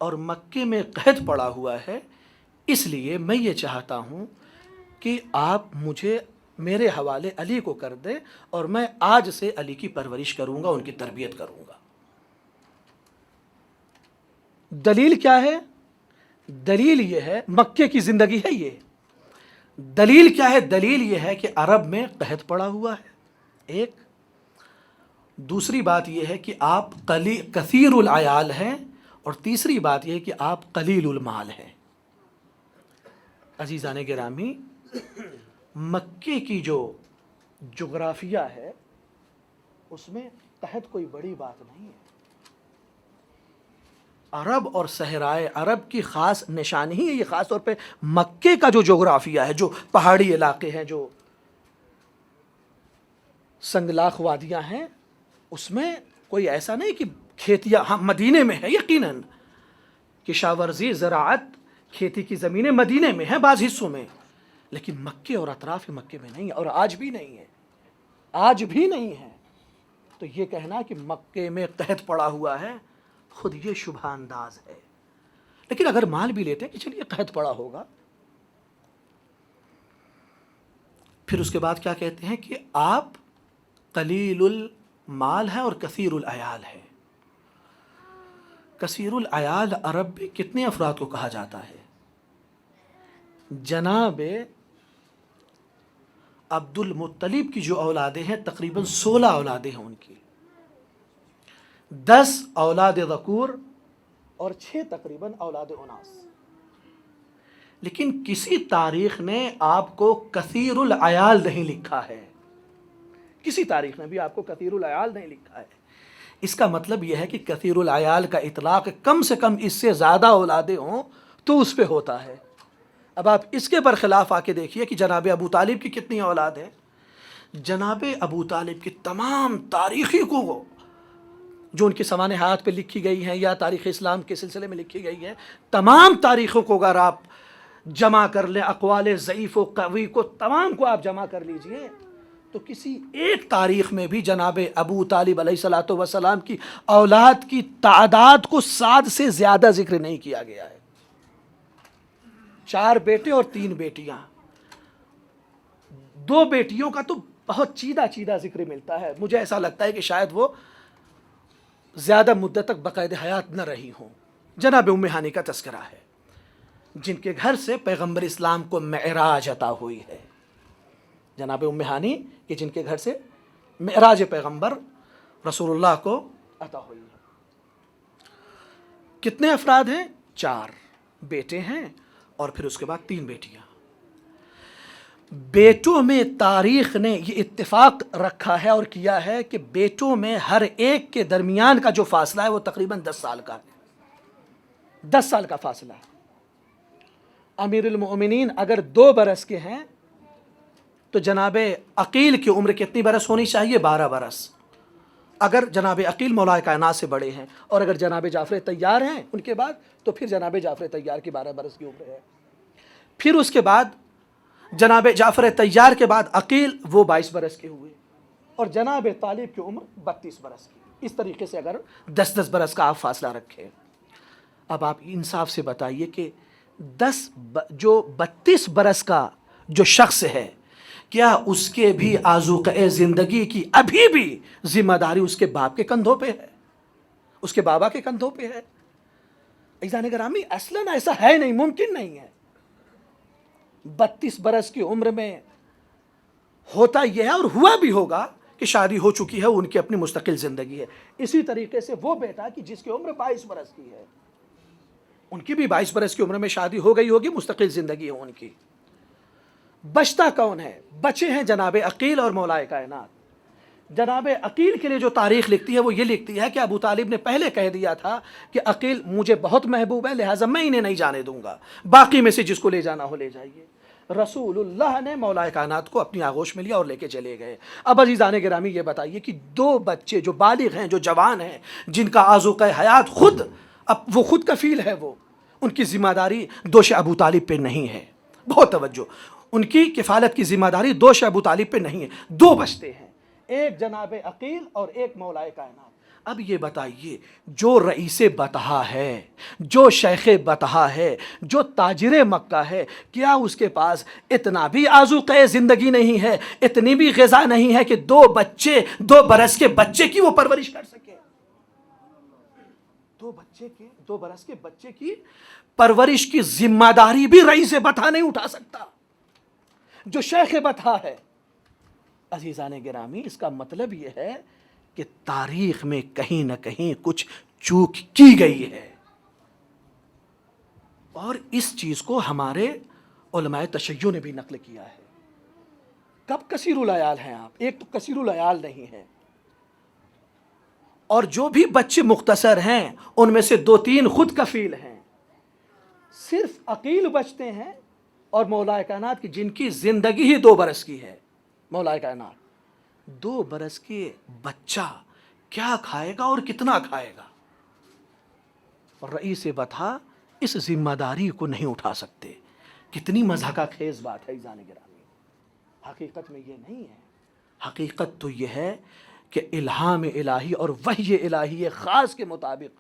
اور مکے میں قحط پڑا ہوا ہے، اس لیے میں یہ چاہتا ہوں کہ آپ مجھے میرے حوالے علی کو کر دیں اور میں آج سے علی کی پرورش کروں گا، ان کی تربیت کروں گا. دلیل کیا ہے؟ دلیل یہ ہے، مکے کی زندگی ہے یہ. دلیل کیا ہے؟ دلیل یہ ہے کہ عرب میں قحط پڑا ہوا ہے ایک. دوسری بات یہ ہے کہ آپ کثیر العیال ہیں، اور تیسری بات یہ ہے کہ آپ قلیل المال ہیں. عزیزان گرامی، مکے کی جو جغرافیہ ہے اس میں قحط کوئی بڑی بات نہیں ہے. عرب اور صحرائے عرب کی خاص نشانی ہے یہ، خاص طور پہ مکے کا جو جغرافیہ ہے، جو پہاڑی علاقے ہیں، جو سنگلاخ وادیاں ہیں، اس میں کوئی ایسا نہیں کہ کھیتیاں. ہاں مدینے میں ہے یقیناً، کشاورزی زراعت کھیتی کی زمینیں مدینے میں ہیں بعض حصوں میں، لیکن مکے اور اطراف مکے میں نہیں ہے، اور آج بھی نہیں ہے، آج بھی نہیں ہے. تو یہ کہنا کہ مکے میں قحط پڑا ہوا ہے خود یہ شبہ انداز ہے. لیکن اگر مان بھی لیتے ہیں کہ چلیے قحط پڑا ہوگا، پھر اس کے بعد کیا کہتے ہیں کہ آپ قلیل المال ہے اور کثیر العیال ہے. کثیر العیال عرب میں کتنے افراد کو کہا جاتا ہے؟ جناب عبد المطلب کی جو اولادیں ہیں تقریباً 16 اولادیں ہیں ان کی، 10 اولاد ذکور اور 6 تقریباً اولاد اناث. لیکن کسی تاریخ نے آپ کو کثیر العیال نہیں لکھا ہے، کسی تاریخ نے بھی آپ کو کثیر العیال نہیں لکھا ہے. اس کا مطلب یہ ہے کہ کثیر العیال کا اطلاق کم سے کم اس سے زیادہ اولادیں ہوں تو اس پہ ہوتا ہے. اب آپ اس کے برخلاف آ کے دیکھیے کہ جناب ابو طالب کی کتنی اولاد ہیں. جناب ابو طالب کی تمام تاریخی کو جو ان کے سوانح حیات پہ لکھی گئی ہیں یا تاریخ اسلام کے سلسلے میں لکھی گئی ہیں، تمام تاریخوں کو اگر آپ جمع کر لیں، اقوال ضعیف و قوی کو تمام کو آپ جمع کر لیجئے، تو کسی ایک تاریخ میں بھی جناب ابو طالب علیہ الصلوۃ والسلام کی اولاد کی تعداد کو 7 سے زیادہ ذکر نہیں کیا گیا ہے. 4 بیٹے اور 3 بیٹیاں. 2 بیٹیوں کا تو بہت چیدہ ذکر ملتا ہے. مجھے ایسا لگتا ہے کہ شاید وہ زیادہ مدت تک بقید حیات نہ رہی ہوں. جناب ام ہانی کا تذکرہ ہے جن کے گھر سے پیغمبر اسلام کو معراج عطا ہوئی ہے. جناب ام ہانی کہ جن کے گھر سے معراج پیغمبر رسول اللہ کو عطا ہوئی ہے. کتنے افراد ہیں؟ 4 بیٹے ہیں اور پھر اس کے بعد 3 بیٹیاں. بیٹوں میں تاریخ نے یہ اتفاق رکھا ہے اور کیا ہے کہ بیٹوں میں ہر ایک کے درمیان کا جو فاصلہ ہے وہ تقریباً 10 سال کا ہے، 10 سال کا فاصلہ ہے۔ امیر المؤمنین اگر 2 برس کے ہیں تو جناب عقیل کی عمر کتنی برس ہونی چاہیے؟ 12 برس۔ اگر جناب عقیل مولائے کائنات سے بڑے ہیں، اور اگر جناب جعفر طیار ہیں ان کے بعد، تو پھر جناب جعفر طیار کی 12 برس کی عمر ہے۔ پھر اس کے بعد جناب جعفر طیار کے بعد عقیل، وہ 22 برس کے ہوئے، اور جناب طالب کی عمر 32 برس کی۔ اس طریقے سے اگر 10 برس کا آپ فاصلہ رکھیں، اب آپ انصاف سے بتائیے کہ 32 برس کا جو شخص ہے، کیا اس کے بھی آذوقۂ زندگی کی ابھی بھی ذمہ داری اس کے باپ کے کندھوں پہ ہے، اس کے بابا کے کندھوں پہ ہے؟ عزیزان گرامی، اصلاً ایسا ہے نہیں، ممکن نہیں ہے۔ 32 برس کی عمر میں ہوتا یہ ہے، اور ہوا بھی ہوگا، کہ شادی ہو چکی ہے، ان کی اپنی مستقل زندگی ہے۔ اسی طریقے سے وہ بیٹا کہ جس کی عمر 22 برس کی ہے، ان کی بھی 22 برس کی عمر میں شادی ہو گئی ہوگی، مستقل زندگی ہے ان کی۔ بچتا کون ہے؟ بچے ہیں جناب عقیل اور مولائے کائنات۔ جناب عقیل کے لیے جو تاریخ لکھتی ہے وہ یہ لکھتی ہے کہ ابو طالب نے پہلے کہہ دیا تھا کہ عقیل مجھے بہت محبوب ہے، لہٰذا میں انہیں نہیں جانے دوں گا، باقی میں سے جس کو لے جانا ہو لے جائیے۔ رسول اللہ نے مولائے کائنات کو اپنی آغوش میں لیا اور لے کے چلے گئے۔ اب عزیزان گرامی یہ بتائیے کہ 2 بچے جو بالغ ہیں، جو جوان ہیں، جن کا آذوقہ حیات خود، اب وہ خود کفیل ہے، وہ ان کی ذمہ داری دوش ابو طالب پہ نہیں ہے۔ بہت توجہ، ان کی کفالت کی ذمہ داری دوش ابو طالب پہ نہیں ہے۔ 2 بچتے ہیں، ایک جناب عقیل اور ایک مولائے کائنات۔ اب یہ بتائیے، جو رئیس بطحا ہے، جو شیخ بطحا ہے، جو تاجر مکہ ہے، کیا اس کے پاس اتنا بھی آذوقۂ زندگی نہیں ہے، اتنی بھی غذا نہیں ہے کہ 2 برس کے بچے کی وہ پرورش کر سکے؟ 2 برس کے بچے کی پرورش کی ذمہ داری بھی رئیس بطحا نہیں اٹھا سکتا، جو شیخ بطحا ہے۔ عزیزان گرامی، اس کا مطلب یہ ہے کہ تاریخ میں کہیں نہ کہیں کچھ چوک کی گئی ہے، اور اس چیز کو ہمارے علماء تشیع نے بھی نقل کیا ہے۔ کب کثیر العیال ہیں آپ؟ ایک تو کثیر العیال نہیں ہے، اور جو بھی بچے مختصر ہیں ان میں سے 2-3 خود کفیل ہیں۔ صرف عقیل بچتے ہیں اور مولائے کائنات کی، جن کی زندگی ہی 2 برس کی ہے۔ مولائے کائنات 2 برس کے بچہ کیا کھائے گا اور کتنا کھائے گا؟ اور رئیس بطحا اس ذمہ داری کو نہیں اٹھا سکتے۔ کتنی مضحکہ خیز بات ہے عزیزان گرامی۔ حقیقت میں یہ نہیں ہے، حقیقت تو یہ ہے کہ الہام الہی اور وحی الہی خاص کے مطابق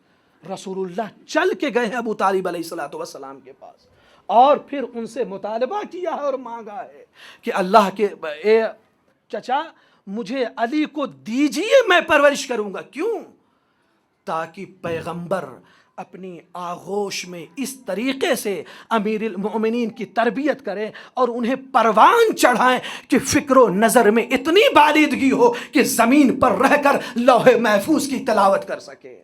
رسول اللہ چل کے گئے ہیں ابو طالب علیہ السلام کے پاس، اور پھر ان سے مطالبہ کیا ہے اور مانگا ہے کہ اللہ کے اے چچا، مجھے علی کو دیجئے، میں پرورش کروں گا۔ کیوں؟ تاکہ پیغمبر اپنی آغوش میں اس طریقے سے امیر المؤمنین کی تربیت کریں اور انہیں پروان چڑھائیں کہ فکر و نظر میں اتنی بالیدگی ہو کہ زمین پر رہ کر لوح محفوظ کی تلاوت کر سکے۔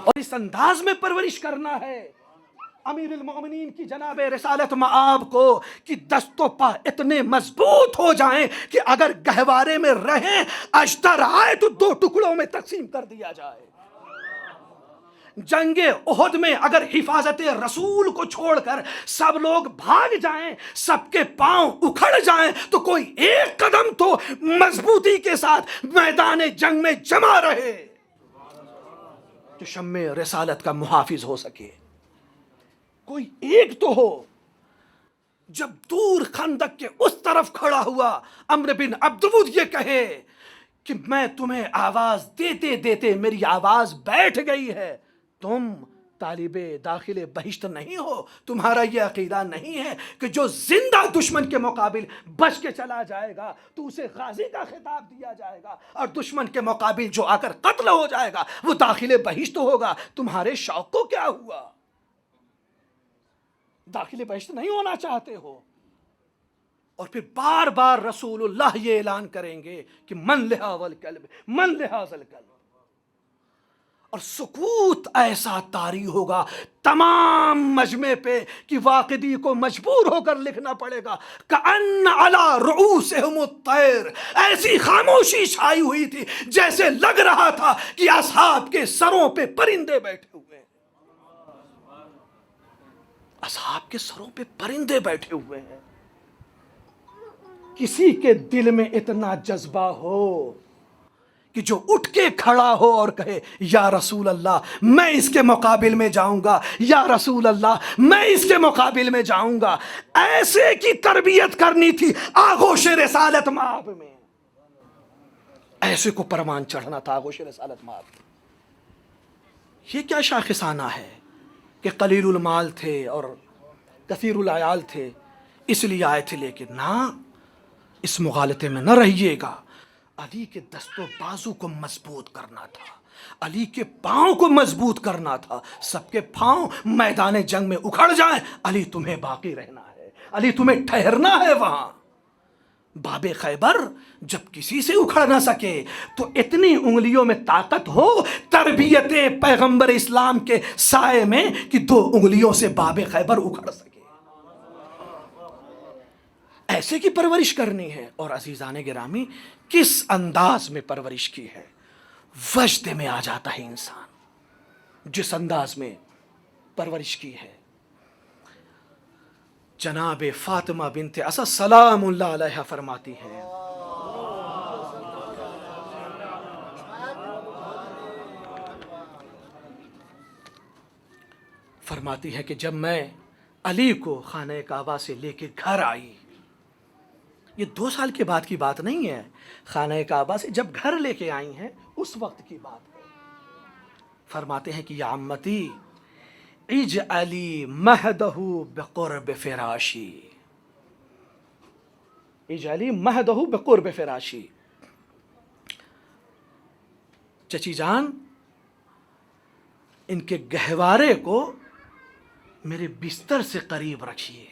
اور اس انداز میں پرورش کرنا ہے امیر المؤمنین کی جناب رسالت مآب کو کہ دست و پا اتنے مضبوط ہو جائیں کہ اگر گہوارے میں رہیں، اشتر آئے تو 2 ٹکڑوں میں تقسیم کر دیا جائے۔ جنگ احد میں اگر حفاظت رسول کو چھوڑ کر سب لوگ بھاگ جائیں، سب کے پاؤں اکھڑ جائیں، تو کوئی ایک قدم تو مضبوطی کے ساتھ میدان جنگ میں جمع رہے جو شمع رسالت کا محافظ ہو سکے۔ کوئی ایک تو ہو۔ جب دور خندق کے اس طرف کھڑا ہوا عمرو بن عبدود یہ کہے کہ میں تمہیں آواز دیتے دیتے میری آواز بیٹھ گئی ہے، تم طالب داخل بہشت نہیں ہو، تمہارا یہ عقیدہ نہیں ہے کہ جو زندہ دشمن کے مقابل بچ کے چلا جائے گا تو اسے غازی کا خطاب دیا جائے گا، اور دشمن کے مقابل جو آ کر قتل ہو جائے گا وہ داخل بہشت ہوگا۔ تمہارے شوق کو کیا ہوا؟ داخل بہشت نہیں ہونا چاہتے ہو؟ اور پھر بار بار رسول اللہ یہ اعلان کریں گے کہ من لہذا الکلب، من لہذا الکلب۔ اور سکوت ایسا طاری ہوگا تمام مجمع پہ کہ واقدی کو مجبور ہو کر لکھنا پڑے گا کأن علی رؤوسہم الطیر، ایسی خاموشی چھائی ہوئی تھی جیسے لگ رہا تھا کہ اصحاب کے سروں پہ پرندے بیٹھے ہوئے ہیں، اصحاب کے سروں پہ پرندے بیٹھے ہوئے ہیں۔ کسی کے دل میں اتنا جذبہ ہو کہ جو اٹھ کے کھڑا ہو اور کہے یا رسول اللہ میں اس کے مقابل میں جاؤں گا، یا رسول اللہ میں اس کے مقابل میں جاؤں گا، ایسے کی تربیت کرنی تھی آغوش رسالت مآب میں، ایسے کو پروان چڑھنا تھا آغوش رسالت مآب میں۔ یہ کیا شاخصانہ ہے کہ قلیل المال تھے اور کثیر العیال تھے اس لیے آئے تھے، لیکن نہ، اس مغالطے میں نہ رہیے گا۔ علی کے دست و بازو کو مضبوط کرنا تھا، علی کے پاؤں کو مضبوط کرنا تھا، سب کے پاؤں میدان جنگ میں اکھڑ جائیں، علی تمہیں باقی رہنا ہے، علی تمہیں ٹھہرنا ہے وہاں۔ باب خیبر جب کسی سے اکھڑ نہ سکے تو اتنی انگلیوں میں طاقت ہو تربیت پیغمبر اسلام کے سائے میں کہ 2 انگلیوں سے باب خیبر اکھڑ سکے، ایسے کی پرورش کرنی ہے۔ اور عزیزان گرامی کس انداز میں پرورش کی ہے، وجد میں آ جاتا ہے انسان جس انداز میں پرورش کی ہے۔ جناب فاطمہ بنت اسد سلام اللہ علیہ فرماتی ہیں، فرماتی ہے کہ جب میں علی کو خانہ کعبہ سے لے کے گھر آئی، یہ 2 سال کے بعد کی بات نہیں ہے، خانہ کعبہ سے جب گھر لے کے آئی ہیں اس وقت کی بات ہے۔ فرماتے ہیں کہ یا عمتی اجعلی مہدہ بقرب فراشی، اجعلی مہدہ بقرب فراشی، چچی جان ان کے گہوارے کو میرے بستر سے قریب رکھیے۔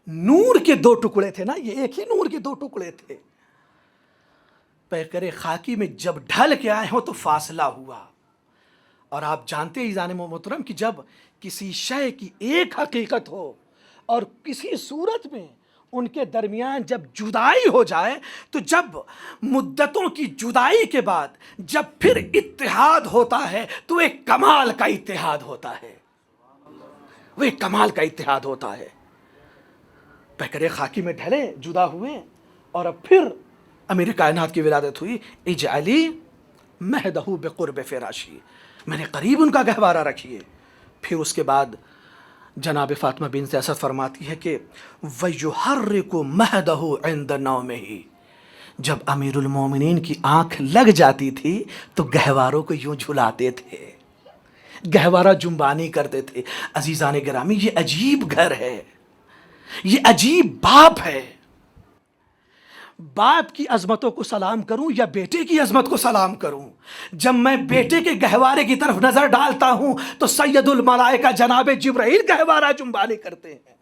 نور کے 2 ٹکڑے تھے نا، یہ ایک ہی نور کے 2 ٹکڑے تھے، پیکر خاکی میں جب ڈھل کے آئے ہوں تو فاصلہ ہوا۔ اور آپ جانتے ہی جانے محترم کہ جب کسی شے کی ایک حقیقت ہو اور کسی صورت میں ان کے درمیان جب جدائی ہو جائے تو جب مدتوں کی جدائی کے بعد جب پھر اتحاد ہوتا ہے تو ایک کمال کا اتحاد ہوتا ہے، وہ ایک کمال کا اتحاد ہوتا ہے۔ پیکر خاکی میں ڈھلے، جدا ہوئے، اور اب پھر امیر کائنات کی ولادت ہوئی۔ اجعلی مہدہ بقرب فراشی، میرے قریب ان کا گہوارہ رکھیے۔ پھر اس کے بعد جناب فاطمہ بنت اسد فرماتی ہے کہ وَيُحَرِّكُ مَهْدَهُ عِنْدَ نَوْمِهِ، جب امیر المومنین کی آنکھ لگ جاتی تھی تو گہواروں کو یوں جھلاتے تھے، گہوارہ جنبانی کرتے تھے۔ عزیزان گرامی یہ عجیب گھر ہے، یہ عجیب باپ ہے۔ باپ کی عظمتوں کو سلام کروں یا بیٹے کی عظمت کو سلام کروں؟ جب میں بیٹے کے گہوارے کی طرف نظر ڈالتا ہوں تو سید الملائکہ جناب جبرائیل گہوارہ جنبانی کرتے ہیں،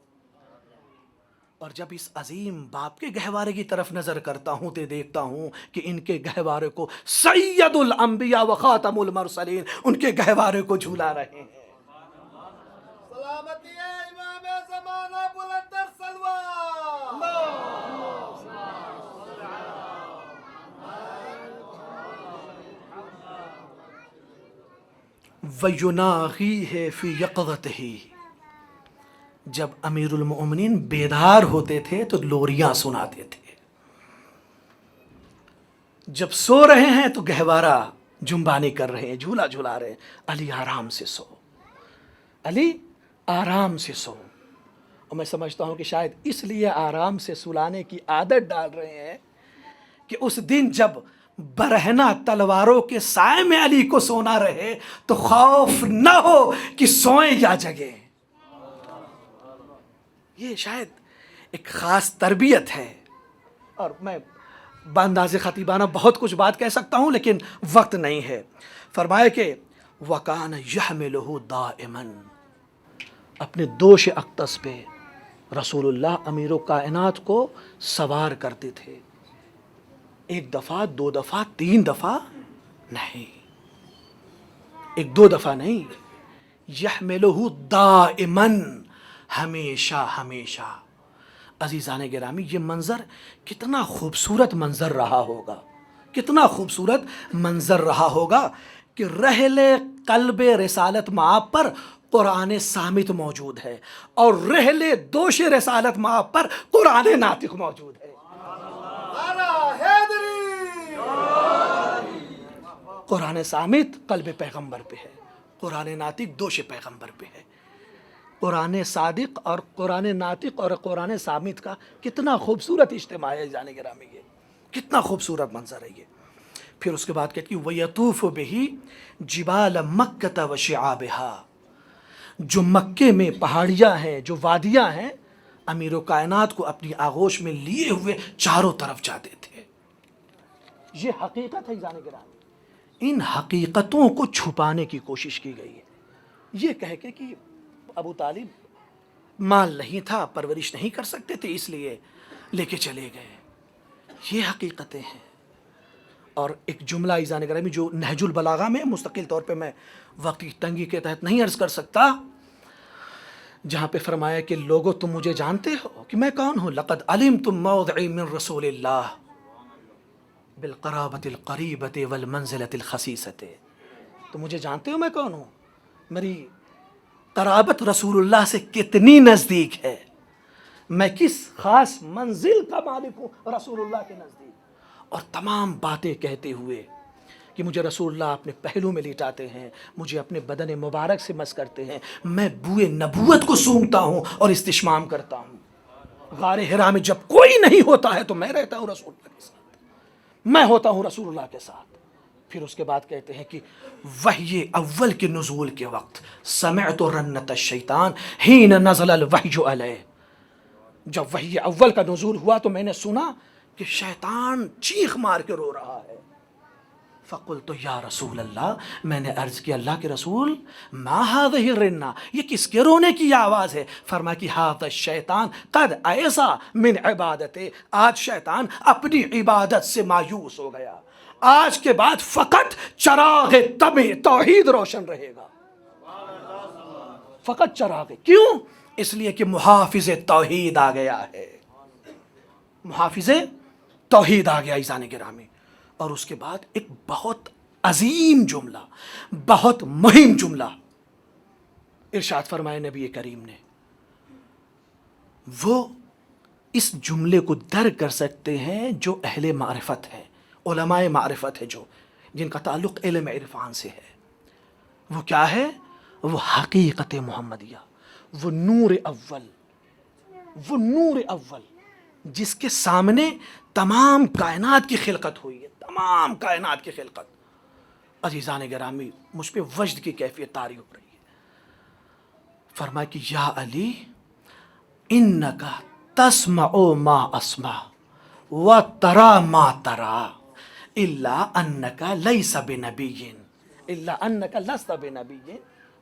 اور جب اس عظیم باپ کے گہوارے کی طرف نظر کرتا ہوں تو دیکھتا ہوں کہ ان کے گہوارے کو سید الانبیاء و خاتم المرسلین ان کے گہوارے کو جھولا رہے ہیں۔ سلامتی ہے امام زمانہ بلندر سلوہ۔ وَيُنَاغِيهِ فِي يَقْظَتِهِ، جب امیر المؤمنین بیدار ہوتے تھے تو لوریاں سناتے تھے، جب سو رہے ہیں تو گہوارہ جنبانی کر رہے ہیں، جھولا جھلا رہے ہیں۔ علی آرام سے سو، علی آرام سے سو۔ اور میں سمجھتا ہوں کہ شاید اس لیے آرام سے سلانے کی عادت ڈال رہے ہیں کہ اس دن جب برہنہ تلواروں کے سائے میں علی کو سونا رہے تو خوف نہ ہو کہ سوئیں یا جگیں۔ یہ شاید ایک خاص تربیت ہے، اور میں بانداز خطیبانہ بہت کچھ بات کہہ سکتا ہوں لیکن وقت نہیں ہے۔ فرمایا کہ وَكَانَ يَحْمِلُهُ دَائِمًا، اپنے دوش اقدس پہ رسول اللہ امیر و کائنات کو سوار کرتے تھے، 1 دفعہ 2 دفعہ 3 دفعہ نہیں، ایک دو دفعہ نہیں، یحملہ دائماً، ہمیشہ ہمیشہ۔ عزیزان گرامی، یہ منظر کتنا خوبصورت منظر رہا ہوگا، کتنا خوبصورت منظر رہا ہوگا کہ رحل قلب رسالت مآب پر قرآن صامت موجود ہے اور رحل دوش رسالت مآب پر قرآن ناطق موجود ہے۔ نعرہ حیدری! قرآن صامت قلب پیغمبر پہ ہے، قرآن ناطق دوش پیغمبر پہ ہے۔ قرآن صادق اور قرآن ناطق اور قرآن صامت کا کتنا خوبصورت اجتماع ہے جانے گرامی، یہ کتنا خوبصورت منظر ہے یہ۔ پھر اس کے بعد کہتی ہے وَيَطُوفُ بِهِ جِبَالَ مَكَّةَ وَشِعَابِهَا، جو مکے میں پہاڑیاں ہیں، جو وادیاں ہیں، امیر و کائنات کو اپنی آغوش میں لیے ہوئے چاروں طرف جاتے تھے۔ یہ حقیقت ہے جانے گرامی، ان حقیقتوں کو چھپانے کی کوشش کی گئی ہے۔ یہ کہہ کے کہ ابو طالب مال نہیں تھا، پرورش نہیں کر سکتے تھے، اس لیے لے کے چلے گئے، یہ حقیقتیں ہیں۔ اور ایک جملہ ایزان گرامی جو نہج البلاغہ میں مستقل طور پہ میں وقت کی تنگی کے تحت نہیں عرض کر سکتا، جہاں پہ فرمایا کہ لوگو تم مجھے جانتے ہو کہ میں کون ہوں، لقد علمتم موضعی من رسول اللہ بالقرابۃ القریبۃ والمنزلۃ الخسیسۃ، تم مجھے جانتے ہو میں کون ہوں، میری قرابت رسول اللہ سے کتنی نزدیک ہے، میں کس خاص منزل کا مالک ہوں رسول اللہ کے نزدیک، اور تمام باتیں کہتے ہوئے کہ مجھے رسول اللہ اپنے پہلو میں لٹاتے ہیں، مجھے اپنے بدن مبارک سے مس کرتے ہیں، میں بوئے نبوت کو سونگھتا ہوں اور استشمام کرتا ہوں۔ غار حرا میں جب کوئی نہیں ہوتا ہے تو میں رہتا ہوں رسول اللہ کے ساتھ، میں ہوتا ہوں رسول اللہ کے ساتھ۔ پھر اس کے بعد کہتے ہیں کہ وحی اول کے نزول کے وقت سمعت رنت الشیطان حین نزل الوحی علیہ، جب وحی اول کا نزول ہوا تو میں نے سنا کہ شیطان چیخ مار کے رو رہا ہے۔ فقلت یا رسول اللہ، میں نے عرض کیا اللہ کے رسول، ما هذه الرنہ، یہ کس کے رونے کی آواز ہے؟ فرمایا کہ ھذا الشیطان قد ایسا من عبادتے، آج شیطان اپنی عبادت سے مایوس ہو گیا، آج کے بعد فقط چراغ طبع توحید روشن رہے گا، فقط چراغ۔ کیوں؟ اس لیے کہ محافظ توحید آ گیا ہے، محافظ توحید آ گیا ایزان گرامی۔ اور اس کے بعد ایک بہت عظیم جملہ، بہت مہم جملہ ارشاد فرمائے نبی کریم نے، وہ اس جملے کو درک کر سکتے ہیں جو اہل معرفت ہے، علماء معرفت ہے، جو جن کا تعلق علم عرفان سے ہے۔ وہ کیا ہے؟ وہ حقیقت محمدیہ، وہ نور اول، وہ نور اول جس کے سامنے تمام کائنات کی خلقت ہوئی ہے، تمام کائنات کی خلقت۔ عزیزان گرامی، مجھ پہ وجد کی کیفیت طاری ہو رہی ہے۔ فرمایا کہ یا علی انکا تسمع ما اسمع وترى ما ترى الا انکا لیس بنبی، الا انکا لست بنبی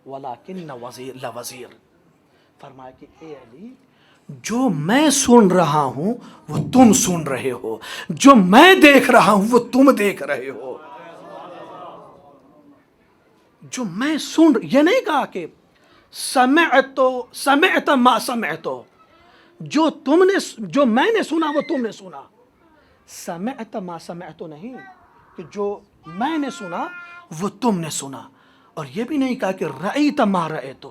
ولکن وزیر۔ فرمایا کہ اے علی، جو میں سن رہا ہوں وہ تم سن رہے ہو، جو میں دیکھ رہا ہوں وہ تم دیکھ رہے ہو۔ جو میں یہ نہیں کہا کہ سمعت ما سمعت، جو میں نے سنا وہ تم نے سنا، سمعت ما سمعت نہیں کہ جو میں نے سنا وہ تم نے سنا، اور یہ بھی نہیں کہا کہ رأیت ما رأیت،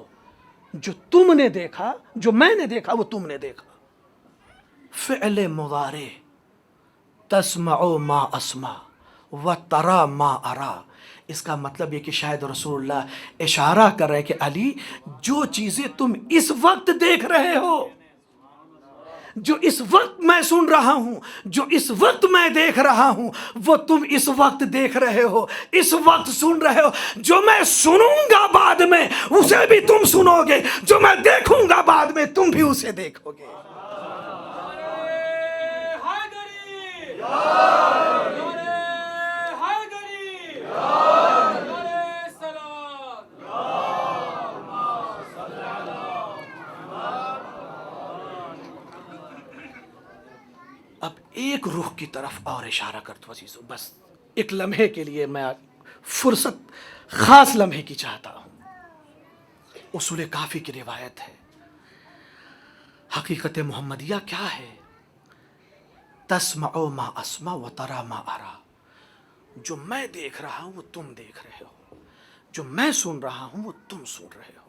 جو تم نے دیکھا، جو میں نے دیکھا وہ تم نے دیکھا۔ فعل مضارع تسمع ما اسمع وترى ما ارى، اس کا مطلب یہ کہ شاید رسول اللہ اشارہ کر رہے کہ علی، جو چیزیں تم اس وقت دیکھ رہے ہو، جو اس وقت میں سن رہا ہوں، جو اس وقت میں دیکھ رہا ہوں، وہ تم اس وقت دیکھ رہے ہو، اس وقت سن رہے ہو۔ جو میں سنوں گا بعد میں اسے بھی تم سنو گے، جو میں دیکھوں گا بعد میں تم بھی اسے دیکھو گے۔ اب ایک رخ کی طرف اور اشارہ کرتا ہوں عزیزو، بس ایک لمحے کے لیے میں فرصت خاص لمحے کی چاہتا ہوں. اصول کافی کی روایت ہے. حقیقت محمدیہ کیا ہے؟ تسمع ما اسمع و ترى ما ارى. جو میں دیکھ رہا ہوں وہ تم دیکھ رہے ہو، جو میں سن رہا ہوں وہ تم سن رہے ہو.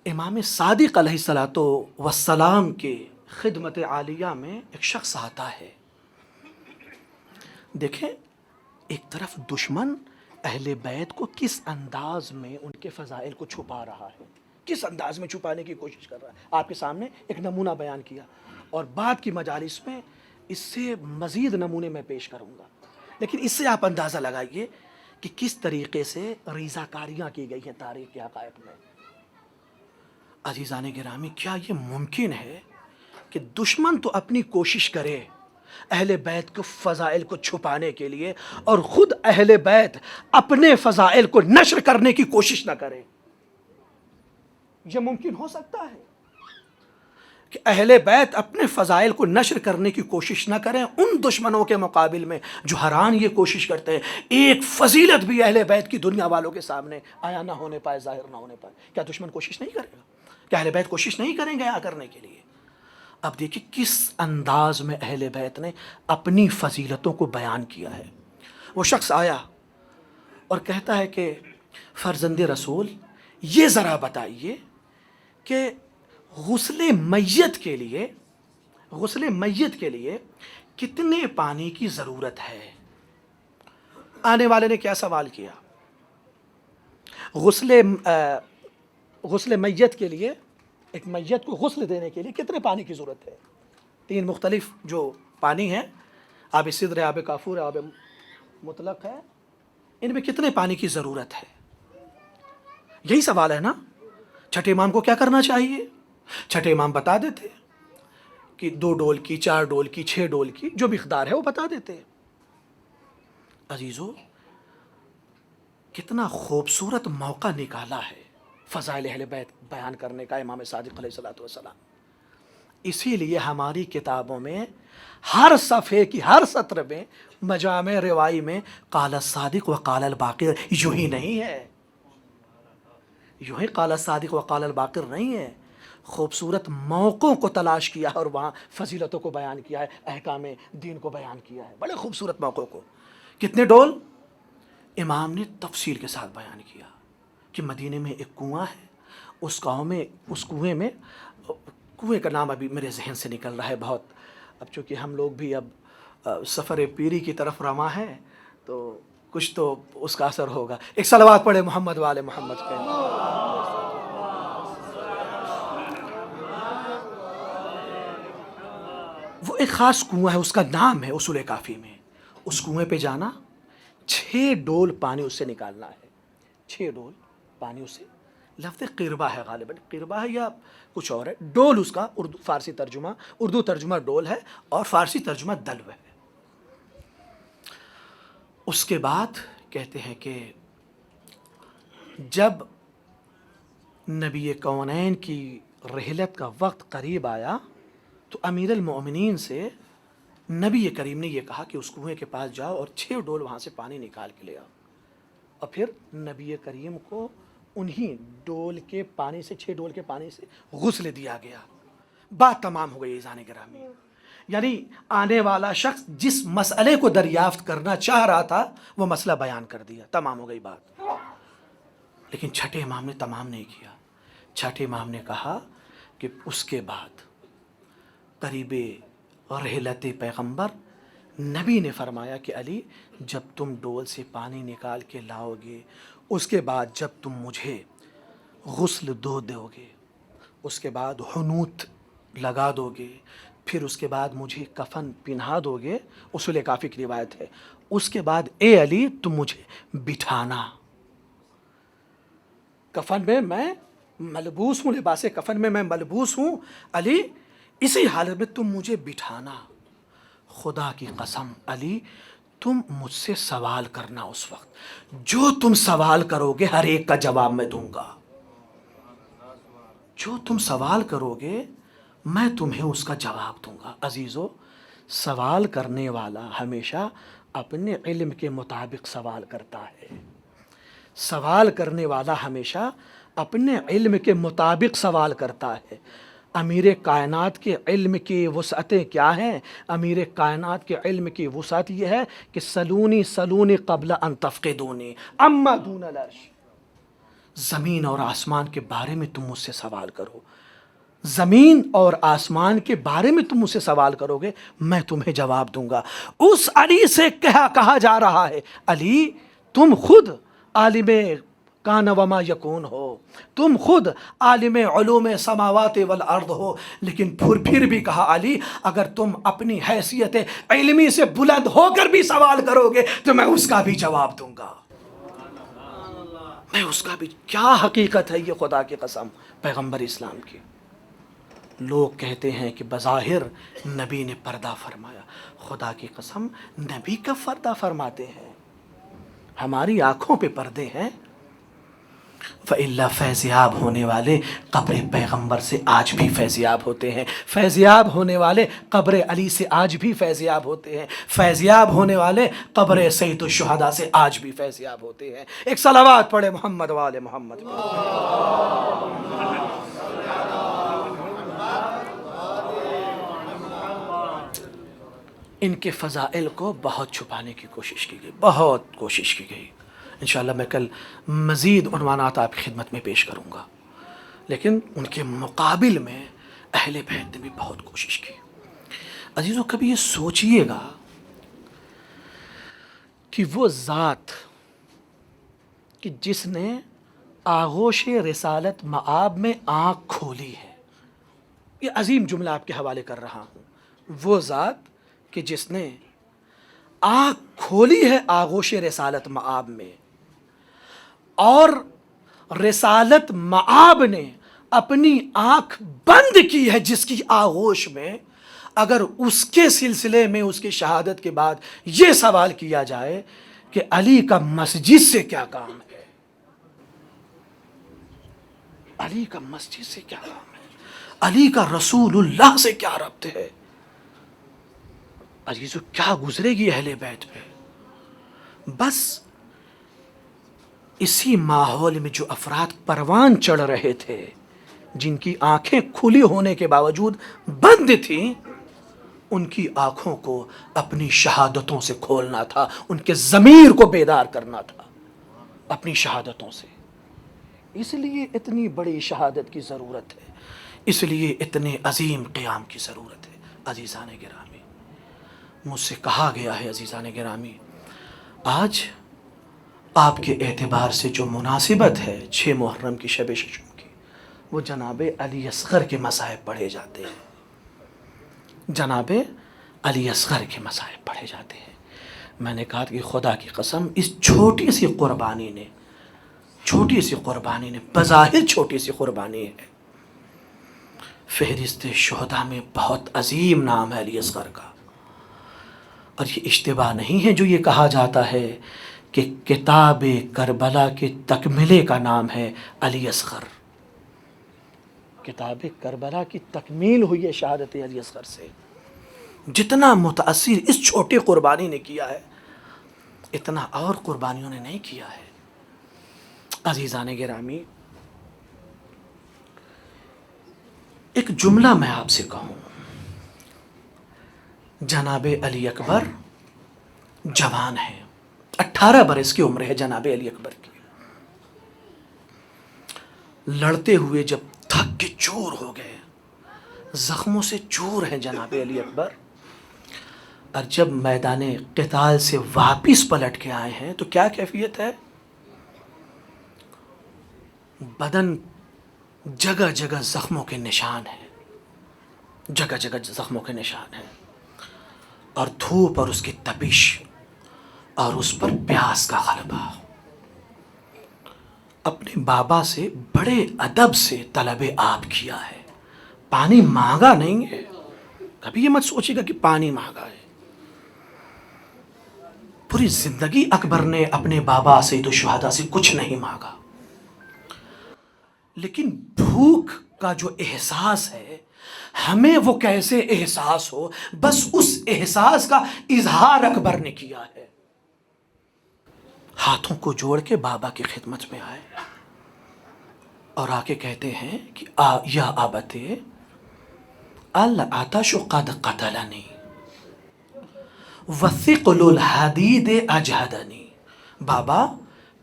امام صادق علیہ الصلوۃ والسلام کے خدمت عالیہ میں ایک شخص آتا ہے. دیکھیں ایک طرف دشمن اہل بیت کو کس انداز میں ان کے فضائل کو چھپا رہا ہے، کس انداز میں چھپانے کی کوشش کر رہا ہے. آپ کے سامنے ایک نمونہ بیان کیا اور بعد کی مجالس میں اس سے مزید نمونے میں پیش کروں گا. لیکن اس سے آپ اندازہ لگائیے کہ کس طریقے سے ریزہ کاریاں کی گئی ہیں تاریخ کے حقائق میں. عزیزان گرامی، کیا یہ ممکن ہے کہ دشمن تو اپنی کوشش کرے اہل بیت کو فضائل کو چھپانے کے لیے اور خود اہل بیت اپنے فضائل کو نشر کرنے کی کوشش نہ کرے؟ یہ ممکن ہو سکتا ہے کہ اہل بیت اپنے فضائل کو نشر کرنے کی کوشش نہ کریں ان دشمنوں کے مقابل میں جو حران یہ کوشش کرتے ہیں ایک فضیلت بھی اہل بیت کی دنیا والوں کے سامنے آیا نہ ہونے پائے، ظاہر نہ ہونے پائے؟ کیا دشمن کوشش نہیں کرے گا؟ کیا اہل بیت کوشش نہیں کریں گے یہاں کرنے کے لیے؟ اب دیکھیں کس انداز میں اہل بیت نے اپنی فضیلتوں کو بیان کیا ہے. وہ شخص آیا اور کہتا ہے کہ فرزند رسول یہ ذرا بتائیے کہ غسل میت کے لیے کتنے پانی کی ضرورت ہے؟ آنے والے نے کیا سوال کیا؟ غسل میت کے لیے، ایک میت کو غسل دینے کے لیے کتنے پانی کی ضرورت ہے؟ 3 مختلف جو پانی ہیں، آب سدر، آب کافور، آب مطلق ہے، ان میں کتنے پانی کی ضرورت ہے؟ یہی سوال ہے نا. چھٹے امام کو کیا کرنا چاہیے؟ چھٹے امام بتا دیتے کہ 2 ڈول کی، 4 ڈول کی، 6 ڈول کی جو مقدار ہے وہ بتا دیتے. عزیزو، کتنا خوبصورت موقع نکالا ہے فضائل اہل بیت بیان کرنے کا امام صادق علیہ الصلوۃ والسلام. اسی لیے ہماری کتابوں میں ہر صفحے کی ہر سطر میں مجامع روائی میں قال الصادق و قال الباقر یوں ہی نہیں ہے، یوں ہی قال الصادق و قال الباقر نہیں ہے. خوبصورت موقعوں کو تلاش کیا اور وہاں فضیلتوں کو بیان کیا ہے، احکام دین کو بیان کیا ہے، بڑے خوبصورت موقعوں کو. کتنے ڈول؟ امام نے تفصیل کے ساتھ بیان کیا کہ مدینے میں ایک کنواں ہے، اس کنویں میں کنویں کا نام ابھی میرے ذہن سے نکل رہا ہے بہت، اب چونکہ ہم لوگ بھی اب سفر پیری کی طرف رواں ہیں تو کچھ تو اس کا اثر ہوگا. ایک صلوات پڑھے محمد والے محمد کے. وہ ایک خاص کنواں ہے، اس کا نام ہے اصول کافی میں. اس کنویں پہ جانا، 6 ڈول پانی اس سے نکالنا ہے. 6 ڈول پانی اس سے، لفظ قربہ ہے غالباً، قربہ ہے یا کچھ اور ہے. ڈول اس کا فارسی ترجمہ، اردو ترجمہ ڈول ہے اور فارسی ترجمہ دلو ہے. اس کے بعد کہتے ہیں کہ جب نبی کونین کی رحلت کا وقت قریب آیا تو امیر المؤمنین سے نبی کریم نے یہ کہا کہ اس کنویں کے پاس جاؤ اور 6 ڈول وہاں سے پانی نکال کے لے آؤ. اور پھر نبی کریم کو انہی ڈول کے پانی سے، 6 ڈول کے پانی سے غسل دیا گیا. بات تمام ہو گئی عزیزان گرامی. یعنی آنے والا شخص جس مسئلے کو دریافت کرنا چاہ رہا تھا وہ مسئلہ بیان کر دیا، تمام ہو گئی بات. لیکن چھٹے امام نے تمام نہیں کیا. چھٹے امام نے کہا کہ اس کے بعد قریب رحلت پیغمبر نبی نے فرمایا کہ علی جب تم ڈول سے پانی نکال کے لاؤ گے، اس کے بعد جب تم مجھے غسل دو گے، اس کے بعد حنوت لگا دو گے، پھر اس کے بعد مجھے کفن پہنا دو گے، اصول کافی کی روایت ہے، اس کے بعد اے علی تم مجھے بٹھانا. کفن میں ملبوس ہوں، لباس کفن میں ملبوس ہوں علی، اسی حالت میں تم مجھے بٹھانا. خدا کی قسم علی تم مجھ سے سوال کرنا، اس وقت جو تم سوال کرو گے ہر ایک کا جواب میں دوں گا. جو تم سوال کرو گے میں تمہیں اس کا جواب دوں گا. عزیزو، سوال کرنے والا ہمیشہ اپنے علم کے مطابق سوال کرتا ہے۔ سوال کرنے والا ہمیشہ اپنے علم کے مطابق سوال کرتا ہے۔ امیر کائنات کے علم کی وسعتیں کیا ہیں؟ امیر کائنات کے علم کی وسعت یہ ہے کہ سلونی سلونی قبل ان تفقدونی اما دون العرش، زمین اور آسمان کے بارے میں تم مجھ سے سوال کرو، زمین اور آسمان کے بارے میں تم مجھ سے سوال کرو گے، میں تمہیں جواب دوں گا۔ اس علی سے کہا جا رہا ہے، علی تم خود عالم کان وما یکون ہو، تم خود عالم علوم سماوات والارض ہو، لیکن پھر بھی کہا علی اگر تم اپنی حیثیت علمی سے بلند ہو کر بھی سوال کرو گے تو میں اس کا بھی جواب دوں گا، میں اس کا بھی۔ کیا حقیقت ہے یہ خدا کی قسم پیغمبر اسلام کی۔ لوگ کہتے ہیں کہ بظاہر نبی نے پردہ فرمایا، خدا کی قسم نبی کب پردہ فرماتے ہیں؟ ہماری آنکھوں پہ پردے ہیں۔ فإلا فیضیاب ہونے والے قبر پیغمبر سے آج بھی فیضیاب ہوتے ہیں، فیضیاب ہونے والے قبر علی سے آج بھی فیضیاب ہوتے ہیں، فیضیاب ہونے والے قبر سید الشہداء سے آج بھی فیضیاب ہوتے ہیں۔ ایک صلوات پڑھے محمد وآل محمد پہ۔ ان کے فضائل کو بہت چھپانے کی کوشش کی گئی، بہت کوشش کی گئی۔ انشاءاللہ میں کل مزید عنوانات آپ کی خدمت میں پیش کروں گا، لیکن ان کے مقابل میں اہل بیت نے بھی بہت کوشش کی۔ عزیزو کبھی یہ سوچئے گا کہ وہ ذات کہ جس نے آغوش رسالت مآب میں آنکھ کھولی ہے، یہ عظیم جملہ آپ کے حوالے کر رہا ہوں، وہ ذات کہ جس نے آنکھ کھولی ہے آغوش رسالت مآب میں، اور رسالت مآب نے اپنی آنکھ بند کی ہے جس کی آغوش میں، اگر اس کے سلسلے میں اس کی شہادت کے بعد یہ سوال کیا جائے کہ علی کا مسجد سے کیا کام ہے، علی کا مسجد سے کیا کام ہے، علی کا رسول اللہ سے کیا ربط ہے، عزیزو کیا گزرے گی اہل بیت پہ۔ بس اسی ماحول میں جو افراد پروان چڑھ رہے تھے، جن کی آنکھیں کھلی ہونے کے باوجود بند تھیں، ان کی آنکھوں کو اپنی شہادتوں سے کھولنا تھا، ان کے ضمیر کو بیدار کرنا تھا اپنی شہادتوں سے۔ اس لیے اتنی بڑی شہادت کی ضرورت ہے، اس لیے اتنے عظیم قیام کی ضرورت ہے۔ عزیزان گرامی، مجھ سے کہا گیا ہے عزیزان گرامی، آج آپ کے اعتبار سے جو مناسبت ہے 6 محرم کی شب ششم کی، وہ جناب علی اصغر کے مصائب پڑھے جاتے ہیں، جناب علی اصغر کے مصائب پڑھے جاتے ہیں۔ میں نے کہا کہ خدا کی قسم اس چھوٹی سی قربانی نے بظاہر چھوٹی سی قربانی ہے، فہرست شہداء میں بہت عظیم نام ہے علی اصغر کا۔ اور یہ اشتباہ نہیں ہے جو یہ کہا جاتا ہے کہ کتاب کربلا کے تکملے کا نام ہے علی اصغر، کتاب کربلا کی تکمیل ہوئی ہے شہادت علی اصغر سے۔ جتنا متاثر اس چھوٹی قربانی نے کیا ہے، اتنا اور قربانیوں نے نہیں کیا ہے۔ عزیزان گرامی، ایک جملہ میں آپ سے کہوں، جناب علی اکبر جوان ہیں، 18 برس کی عمر ہے جناب علی اکبر کی، لڑتے ہوئے جب تھک کے چور ہو گئے، زخموں سے چور ہیں جناب علی اکبر، اور جب میدان قتال سے واپس پلٹ کے آئے ہیں تو کیا کیفیت ہے؟ بدن جگہ جگہ زخموں کے نشان ہیں، جگہ جگہ زخموں کے نشان ہیں، اور دھوپ اور اس کی تپش اور اس پر پیاس کا غلبہ۔ اپنے بابا سے بڑے ادب سے طلب آب کیا ہے، پانی مانگا نہیں ہے، کبھی یہ مت سوچے گا کہ پانی مانگا ہے۔ پوری زندگی اکبر نے اپنے بابا سید الشہداء سے کچھ نہیں مانگا، لیکن بھوک کا جو احساس ہے، ہمیں وہ کیسے احساس ہو، بس اس احساس کا اظہار اکبر نے کیا ہے۔ ہاتھوں کو جوڑ کے بابا کی خدمت میں آئے اور آ کے کہتے ہیں کہ یا آبتے العطش قد قتلنی وثقل الحدید اجہدنی، بابا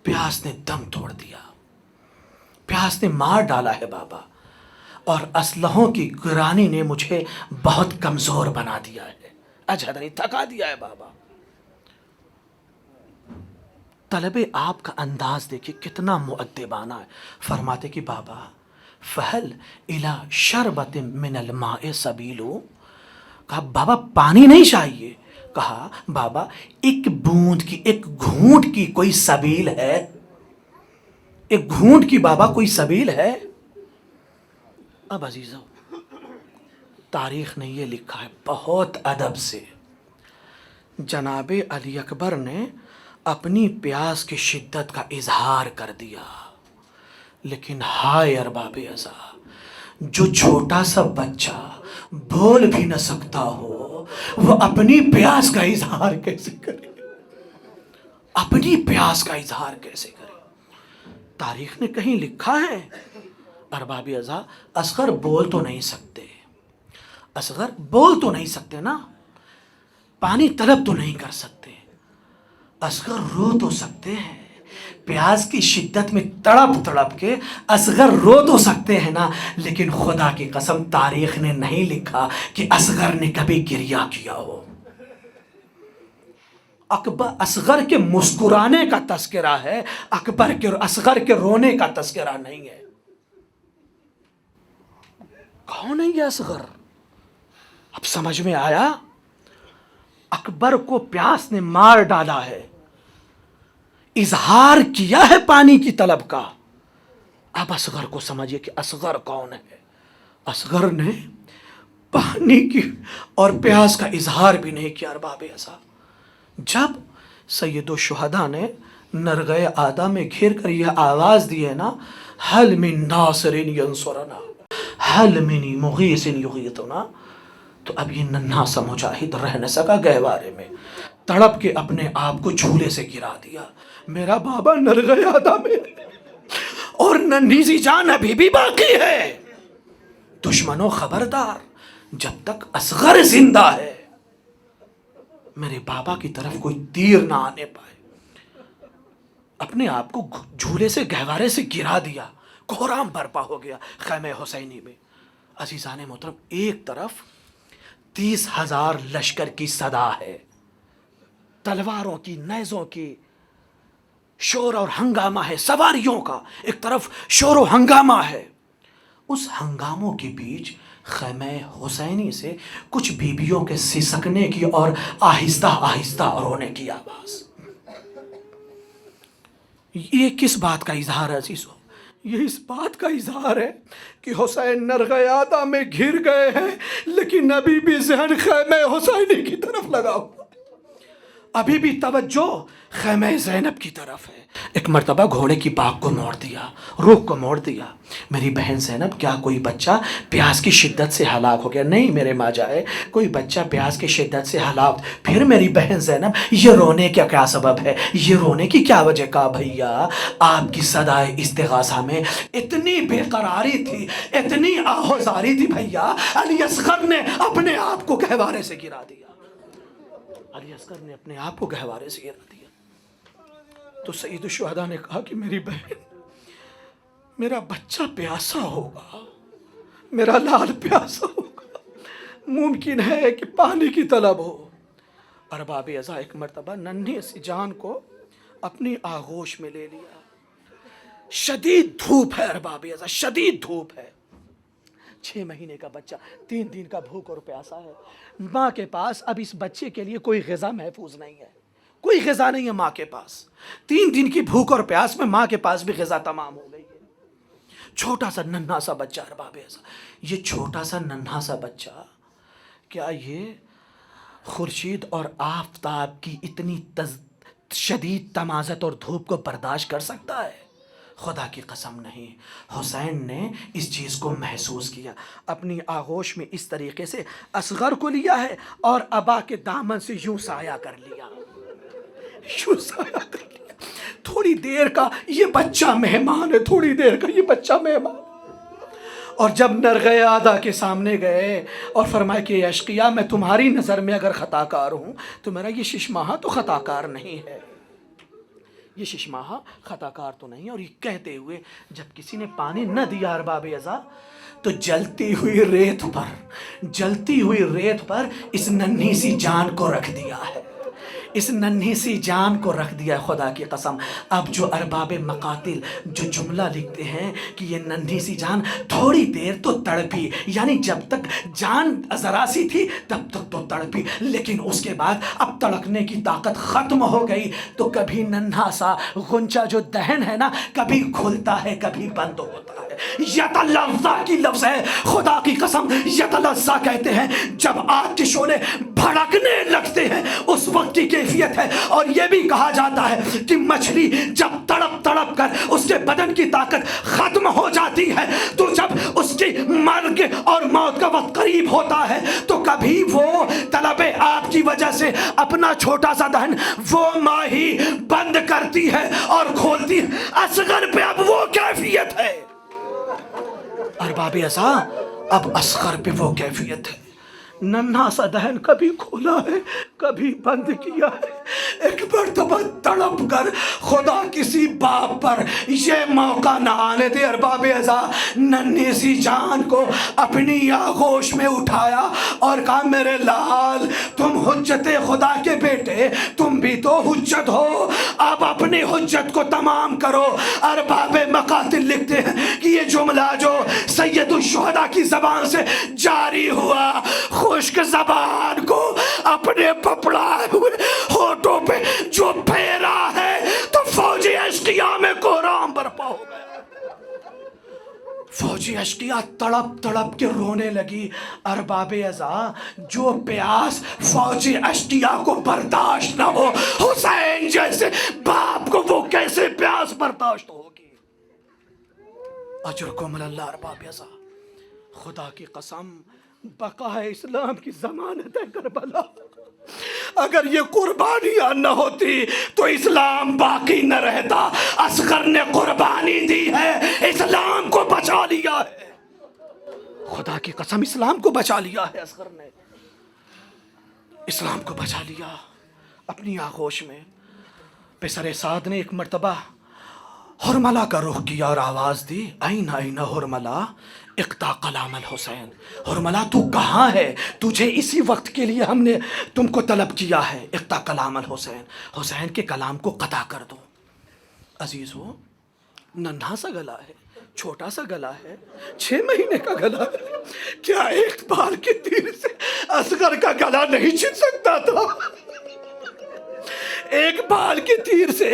پیاس نے دم توڑ دیا، پیاس نے مار ڈالا ہے بابا، اور اسلحوں کی گرانی نے مجھے بہت کمزور بنا دیا ہے، اجہدنی تھکا دیا ہے بابا۔ طلب آپ کا انداز دیکھیے کتنا مؤدبانہ ہے، فرماتے کہ بابا فہل الی شربت من الماء سبیل، کہا بابا پانی نہیں چاہیے، کہا بابا ایک بوند کی، ایک گھونٹ کی کوئی سبیل ہے، ایک گھونٹ کی بابا کوئی سبیل ہے؟ اب عزیزو تاریخ نے یہ لکھا ہے بہت ادب سے، جناب علی اکبر نے اپنی پیاس کی شدت کا اظہار کر دیا، لیکن ہائے ارباب ازا، جو چھوٹا سا بچہ بول بھی نہ سکتا ہو وہ اپنی پیاس کا اظہار کیسے کرے، اپنی پیاس کا اظہار کیسے کرے؟ تاریخ نے کہیں لکھا ہے ارباب ازا اصغر بول تو نہیں سکتے، اصغر بول تو نہیں سکتے نا، پانی طلب تو نہیں کر سکتے، اصغر رو تو سکتے ہیں، پیاس کی شدت میں تڑپ تڑپ کے اصغر رو تو سکتے ہیں نا، لیکن خدا کی قسم تاریخ نے نہیں لکھا کہ اصغر نے کبھی گریہ کیا ہو۔ اکبر اصغر کے مسکرانے کا تذکرہ ہے، اصغر کے رونے کا تذکرہ نہیں ہے۔ کون ہے یہ اصغر؟ اب سمجھ میں آیا، اکبر کو پیاس نے مار ڈالا ہے، اظہار کیا ہے پانی کی طلب کا۔ اب اصغر کو سمجھیے کہ اصغر کون ہے۔ اصغر نے پانی کی اور پیاس کا اظہار بھی نہیں کیا ارباب ازا۔ جب سید الشہداء نے نرغہ آدھا میں گھر کر یہ آواز دی ہے نا، حل من ناصر ینصرنا حل من مغیث یغیثنا، تو اب یہ ننھا سا مجاہد رہ نہ سکا گہوارے میں، تڑپ کے اپنے آپ کو جھولے سے گرا دیا، میرا بابا نرغہ آدھا میں اور ننھی سی جان ابھی بھی باقی ہے۔ دشمنوں خبردار، جب تک اصغر زندہ ہے میرے بابا کی طرف کوئی تیر نہ آنے پائے۔ اپنے آپ کو جھولے سے گہوارے سے گرا دیا، کوہرام برپا ہو گیا خیمہ حسینی میں۔ عزیزان محترم، ایک طرف 30,000 لشکر کی صدا ہے، تلواروں کی، نیزوں کی شور اور ہنگامہ ہے، سواریوں کا ایک طرف شور و ہنگامہ ہے، اس ہنگاموں کے بیچ خیمہ حسینی سے کچھ بیویوں کے سسکنے کی اور آہستہ آہستہ رونے کی آواز۔ یہ کس بات کا اظہار ہے عزیزو؟ یہ اس بات کا اظہار ہے کہ حسین نرغہ آدھا میں گھر گئے ہیں، لیکن ابھی بھی ذہن خیمہ حسینی کی طرف لگا ہوا، ابھی بھی توجہ خیمہ زینب کی طرف ہے۔ ایک مرتبہ گھوڑے کی پاک کو موڑ دیا، رخ کو موڑ دیا، میری بہن زینب کیا کوئی بچہ پیاس کی شدت سے ہلاک ہو گیا؟ نہیں میرے ماں جائے، کوئی بچہ پیاس کی شدت سے ہلاک۔ پھر میری بہن زینب یہ رونے کا کیا سبب ہے، یہ رونے کی کیا وجہ؟ کا بھیا آپ کی صدائے استغاثہ میں اتنی بے قراری تھی، اتنی آہوزاری تھی بھیا، علی اصغر نے اپنے آپ کو گہوارے سے گرا دیا، علی اصغر نے اپنے آپ کو گہوارے سے گرا دیا۔ تو سید الشہداء نے کہا کہ میری بہن، میرا بچہ پیاسا ہوگا، میرا لال پیاسا ہوگا، ممکن ہے کہ پانی کی طلب ہو۔ ارباب ازا ایک مرتبہ ننھی سی جان کو اپنی آغوش میں لے لیا، شدید دھوپ ہے ارباب ازا، شدید دھوپ ہے، 6 مہینے کا بچہ، 3 دن کا بھوک اور پیاسا ہے، ماں کے پاس اب اس بچے کے لیے کوئی غذا محفوظ نہیں ہے، کوئی غذا نہیں ہے ماں کے پاس، 3 دن کی بھوک اور پیاس میں ماں کے پاس بھی غذا تمام ہو گئی ہے۔ چھوٹا سا ننھا سا بچہ ارباب ازا، یہ چھوٹا سا ننھا سا بچہ کیا یہ خورشید اور آفتاب کی اتنی شدید تمازت اور دھوپ کو برداشت کر سکتا ہے؟ خدا کی قسم نہیں. حسین نے اس چیز کو محسوس کیا. اپنی آغوش میں اس طریقے سے اصغر کو لیا ہے اور ابا کے دامن سے یوں سایہ کر لیا، یوں سایہ کر لیا. تھوڑی دیر کا یہ بچہ مہمان ہے، تھوڑی دیر کا یہ بچہ مہمان. اور جب نرغے آدھا کے سامنے گئے اور فرمایا کہ اشقیا میں تمہاری نظر میں اگر خطا کار ہوں تو میرا یہ ششماہا تو خطا کار نہیں ہے، یہ ششماہا خطا کار تو نہیں. اور یہ کہتے ہوئے جب کسی نے پانی نہ دیا ارباب ازا تو جلتی ہوئی ریت پر اس ننھی سی جان کو رکھ دیا ہے، اس ننھی سی جان کو رکھ دیا. خدا کی قسم اب جو ارباب مقاتل جو جملہ لکھتے ہیں کہ یہ ننھی سی جان تھوڑی دیر تو تڑپی، یعنی جب تک جان ذرا سی تھی تب تک تو تڑپی، لیکن اس کے بعد اب تڑکنے کی طاقت ختم ہو گئی. تو کبھی ننھا سا غنچہ جو دہن ہے نا، کبھی کھلتا ہے کبھی بند ہوتا ہے. یتلظا کی لفظ ہے، خدا کی قسم یتلظا کہتے ہیں جب آگ کے شعلے بھڑکنے لگتے ہیں اس وقت کی کیفیت ہے. اور یہ بھی کہا جاتا ہے کہ مچھلی جب تڑپ تڑپ کر اس کے بدن کی طاقت ختم ہو جاتی ہے تو جب اس کی مرگ اور موت کا وقت قریب ہوتا ہے تو کبھی وہ طلب آب کی وجہ سے اپنا چھوٹا سا دہن وہ ماہی بند کرتی ہے اور کھولتی ہے. اصغر پہ اب وہ کیفیت ہے، ارباب ازا اب اصغر پہ وہ کیفیت ہے. ننھا سا دہن کبھی کھولا ہے کبھی بند کیا ہے. ایک مرتبہ تڑپ کر خدا کسی باپ پر یہ موقع نہ آنے دے ارباب ازا، ننھی سی جان کو اپنی آغوش میں اٹھایا اور کہا میرے لال تم حجت خدا کے بیٹے، تم بھی تو حجت ہو، اب اپنی حجت کو تمام کرو. ارباب مقاتل لکھتے ہیں کہ یہ جملہ جو سید الشہداء کی زبان سے جاری ہوا، خشک زبان کو اپنے پپڑائے ہوئے ہونٹوں پہ جو پھیرا ہے تو فوجی اشقیاء میں کوہرام برپا ہو گیا. فوجی اشقیاء تڑپ تڑپ کے رونے لگی. ارباب ازا جو پیاس فوجی اشقیاء کو برداشت نہ ہو، حسین جیسے باپ کو وہ کیسے پیاس برداشت ہوگی. اجرکم اللہ ارباب ازا، خدا کی قسم بقا اسلام کی ضمانت ہے کربلا. اگر یہ قربانیاں نہ ہوتی تو اسلام باقی نہ رہتا. اصغر نے قربانی دی ہے، اسلام کو بچا لیا ہے. خدا کی قسم اسلام کو بچا لیا ہے، اصغر نے اسلام کو بچا لیا اپنی آغوش میں. پسر سعد نے ایک مرتبہ حرملہ کا رخ کیا اور آواز دی این این حرملہ اقطع کلام الحسین. حرملہ تو کہاں ہے؟ تجھے اسی وقت کے لیے ہم نے تم کو طلب کیا ہے. اقطع کلام الحسین، حسین کے کلام کو قطع کر دو. عزیز ہو، ننھا سا گلا ہے، چھوٹا سا گلا ہے، 6 مہینے کا گلا ہے. کیا ایک بار کے تیر سے اصغر کا گلا نہیں چھن سکتا تھا؟ ایک بال کے تیر سے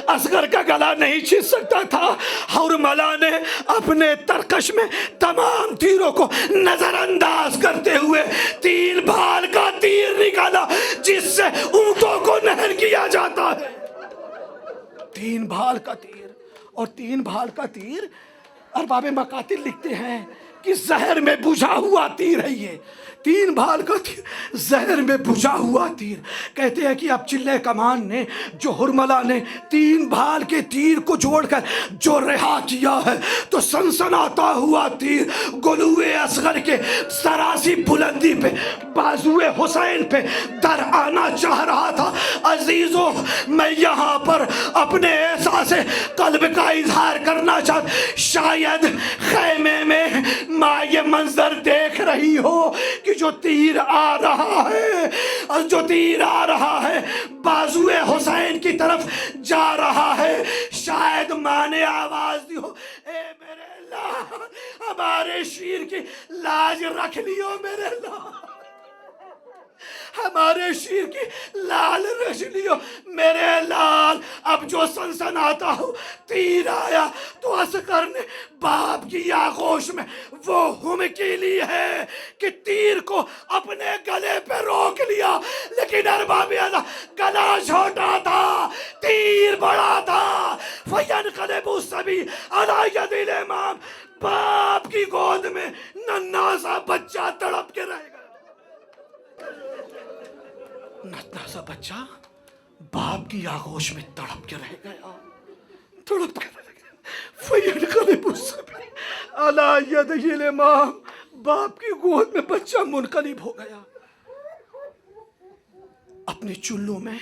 اصغر کا گلا نہیں چھن سکتا تھا. حرملہ نے اپنے ترکش میں تمام تیروں کو نظر انداز کرتے ہوئے 3 بال کا تیر نکالا جس سے اونٹوں کو نہر کیا جاتا ہے. 3 بال کا تیر، اور 3 بال کا تیر ارباب مقاتل لکھتے ہیں کہ زہر میں بجھا ہوا تیر ہے. یہ 3 بال کا تیر زہر میں بجھا ہوا تیر. کہتے ہیں کہ اب چلے کمان نے جو حرملہ نے 3 بال کے تیر کو جوڑ کر جو رہا کیا ہے تو سنسناتا ہوا تیر گلوے اصغر کے سراسی بلندی پہ بازوئے حسین پہ در آنا چاہ رہا تھا. عزیزو میں یہاں پر اپنے احساس قلب کا اظہار کرنا چاہتا. شاید خیمے میں ماں یہ منظر دیکھ رہی ہو کہ جو تیر آ رہا ہے، اور جو تیر آ رہا ہے بازوئے حسین کی طرف جا رہا ہے. شاید ماں نے آواز دی ہو اے میرے اللہ ہمارے شیر کی لاج رکھ لیو میرے اللہ. ہمارے شیر کی لال رجلیوں، میرے لال اب جو سنسناتا ہوں، تیر آیا تو اصغر نے باپ کی آغوش میں وہ ہمکی لی ہے کہ تیر کو اپنے گلے پہ روک لیا، لیکن ارباب اعضا گلا چھوٹا تھا، تیر بڑا تھا۔ فَيَنْقَلِبُ الصَّبِيُّ عَلَىٰ يَدِ الْإِمَامِ، باپ کی گود میں ننھا سا بچہ تڑپ کے رہ گیا، ننھا سا بچہ باپ کی آغوش میں تڑپ کے رہ گیا، تڑپ کے رہ گیا۔ فَيَنْقَلِبُ الصَّبِيُّ عَلَىٰ يَدِ الْإِمَامِ، باپ کی گود میں بچہ منقلب ہو گیا، اپنے چلوں میں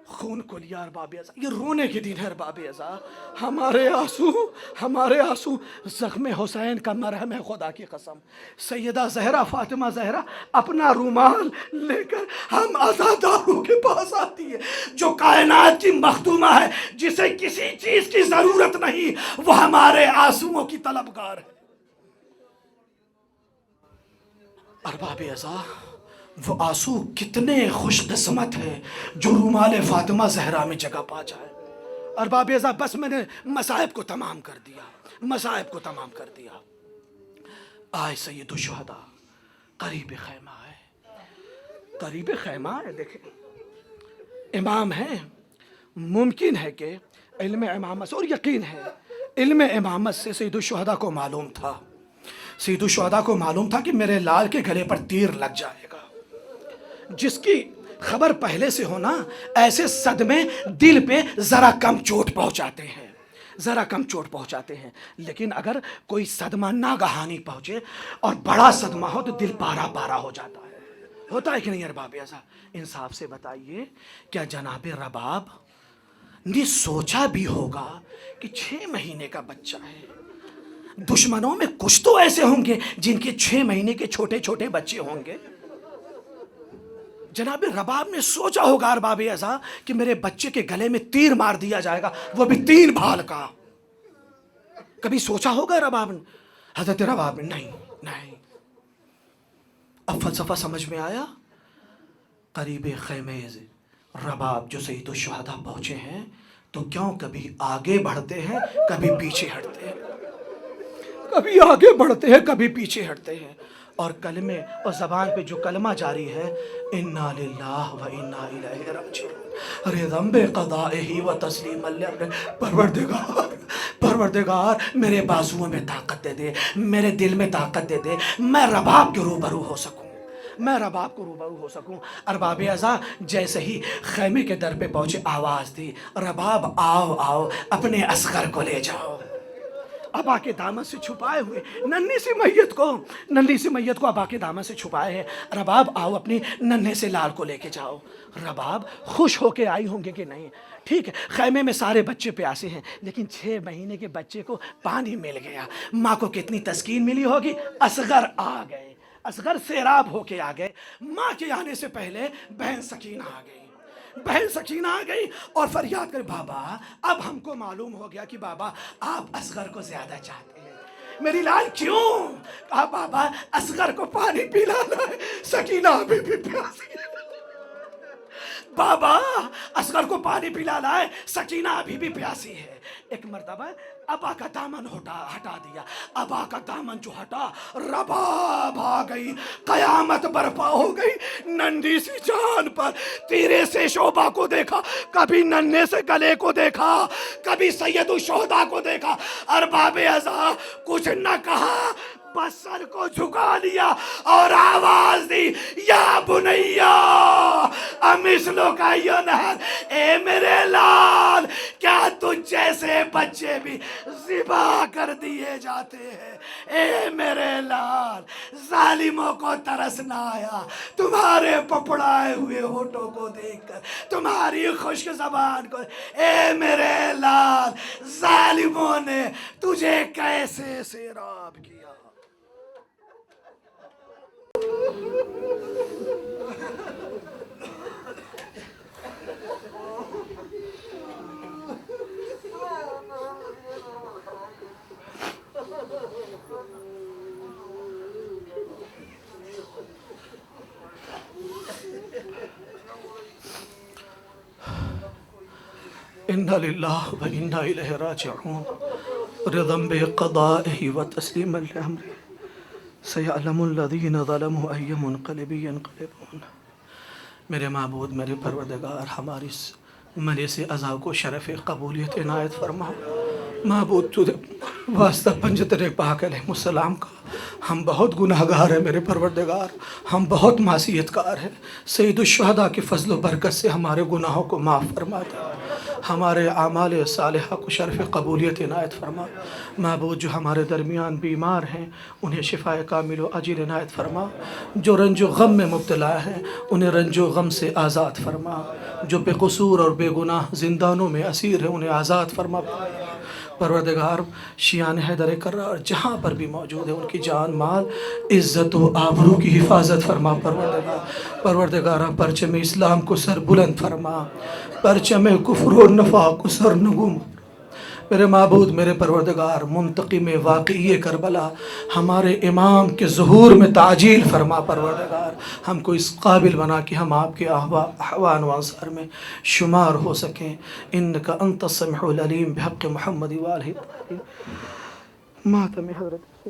خون کو لیا۔ ارباب اعضا، یہ رونے کے دن ہے ارباب اعضا، ہمارے آنسو زخم حسین کا مرہم ہے، خدا کی قسم۔ سیدہ زہرا، فاطمہ زہرا اپنا رومال لے کر ہم عزاداروں کے پاس آتی ہے، جو کائنات کی مخدومہ ہے، جسے کسی چیز کی ضرورت نہیں، وہ ہمارے آنسوؤں کی طلبگار ہے۔ ارباب اعضا، وہ آنسو کتنے خوش قسمت ہے جو رومال فاطمہ زہرا میں جگہ پا جائے۔ ارباب اعضا، بس میں نے مصائب کو تمام کر دیا۔ آئے سید الشہداء، قریب خیمہ ہے، دیکھیں امام ہے، ممکن ہے کہ علم امامت سے، اور یقین ہے علم امامت سے سید الشہداء کو معلوم تھا، کہ میرے لال کے گلے پر تیر لگ جائے گا۔ جس کی خبر پہلے سے ہونا، ایسے صدمے دل پہ ذرا کم چوٹ پہنچاتے ہیں، لیکن اگر کوئی صدمہ ناگہانی پہنچے اور بڑا صدمہ ہو تو دل پارا ہو جاتا ہے، ہوتا ہے کہ نہیں ارباب اعضا؟ انصاف سے بتائیے، کیا جناب رباب نے سوچا بھی ہوگا کہ 6 مہینے کا بچہ ہے؟ دشمنوں میں کچھ تو ایسے ہوں گے جن کے 6 مہینے کے چھوٹے چھوٹے بچے ہوں گے۔ جناب رباب نے سوچا ہوگا ارباب اعضا کہ میرے بچے کے گلے میں تیر مار دیا جائے گا، وہ بھی 3 بھال کا۔ کبھی سوچا ہوگا رباب نے؟ حضرت رباب نے نہیں۔ اب فلسفہ سمجھ میں آیا؟ قریب خیمے رباب جو سید الشہداء پہنچے ہیں تو کیوں کبھی آگے بڑھتے ہیں، کبھی پیچھے ہٹتے ہیں، کبھی آگے بڑھتے ہیں، کبھی پیچھے ہٹتے ہیں، اور کلمے اور زبان پہ جو کلمہ جاری ہے، انا للہ و انا الیہ راجعون، رضا بقضائہ و تسلیما لامرہ۔ پروردگار میرے بازوؤں میں طاقت دے دے، میرے دل میں طاقت دے دے، میں رباب کے روبرو ہو سکوں۔ ارباب اعضا جیسے ہی خیمے کے در پہ پہنچے، آواز دی، رباب آؤ اپنے اصغر کو لے جاؤ۔ ابا کے دامن سے چھپائے ہوئے ننھی سی میت کو ابا کے دامن سے چھپائے ہیں، رباب آؤ اپنی ننھے سے لال کو لے کے جاؤ۔ رباب خوش ہو کے آئی ہوں گے کہ نہیں؟ ٹھیک ہے، خیمے میں سارے بچے پیاسے ہیں، لیکن 6 مہینے کے بچے کو پانی مل گیا، ماں کو کتنی تسکین ملی ہوگی۔ اصغر آ گئے، اصغر سیراب ہو کے آ گئے، ماں کے آنے سے پہلے بہن سکینہ آ گئی اور فریاد کر، بابا اب ہم کو معلوم ہو گیا کہ بابا آپ اصغر کو زیادہ چاہتے ہیں۔ میری لال کیوں؟ کہا بابا اصغر کو پانی پلانا ہے، سکینہ ابھی بھی پیاسی ہے۔ بابا اصغر کو پانی پلانا ہے، سکینہ ابھی بھی پیاسی ہے۔ ایک مرتبہ ابا کا دامن ہٹا دیا، ابا کا دامن جو ہٹا، رباب آ گئی، قیامت برپا ہو گئی۔ ننھی سی جان پر تیرے سے شعبہ کو دیکھا، کبھی ننھے سے گلے کو دیکھا، کبھی سید الشہداء کو دیکھا۔ ارباب اعضا کچھ نہ کہا، بس سر کو جھکا لیا اور آواز دی، یا بنیا امثلو کا ینہر، اے میرے لال کیا تجھ جیسے بچے بھی ذبح کر دیے جاتے ہیں؟ اے میرے لال ظالموں کو ترس نہ آیا تمہارے پپڑائے ہوئے ہونٹوں کو دیکھ کر، تمہاری خشک زبان کو؟ اے میرے لال ظالموں نے تجھے کیسے سیراب کیا؟ انا للہ و انا الیہ راجعون رضا بقضائہ و تسلیما لامرہ سیعلم الذین ظلموا ای منقلب ینقلبون۔ میرے معبود، میرے پروردگار، ہماری اس مجلس عزا کو شرف قبولیت عنایت فرما۔ معبود تو واسطہ پنجتر پاک علیہ السلام کا، ہم بہت گناہ گار ہیں میرے پروردگار، ہم بہت معصیت کار ہیں۔ سید الشہداء کی فضل و برکت سے ہمارے گناہوں کو معاف فرما دے، ہمارے اعمال صالحہ کو شرف قبولیت عنایت فرما۔ معبود جو ہمارے درمیان بیمار ہیں انہیں شفاء کامل و عاجل عنایت فرما، جو رنج و غم میں مبتلا ہیں انہیں رنج و غم سے آزاد فرما، جو بے قصور اور بے گناہ زندانوں میں اسیر ہیں انہیں آزاد فرما۔ پروردگار شیعان حیدر کرار جہاں پر بھی موجود ہیں ان کی جان مال عزت و آبرو کی حفاظت فرما۔ پروردگارہ پرچم اسلام کو سر بلند فرما، پرچم کفر و نفاق کو سر نگم۔ میرے معبود، میرے پروردگار، منتقم واقعی کربلا ہمارے امام کے ظہور میں تعجیل فرما۔ پروردگار ہم کو اس قابل بنا کہ ہم آپ کے احوان و انصار میں شمار ہو سکیں۔ انکا انت السمع العلیم بحق محمد وآلہ ماتم حضرت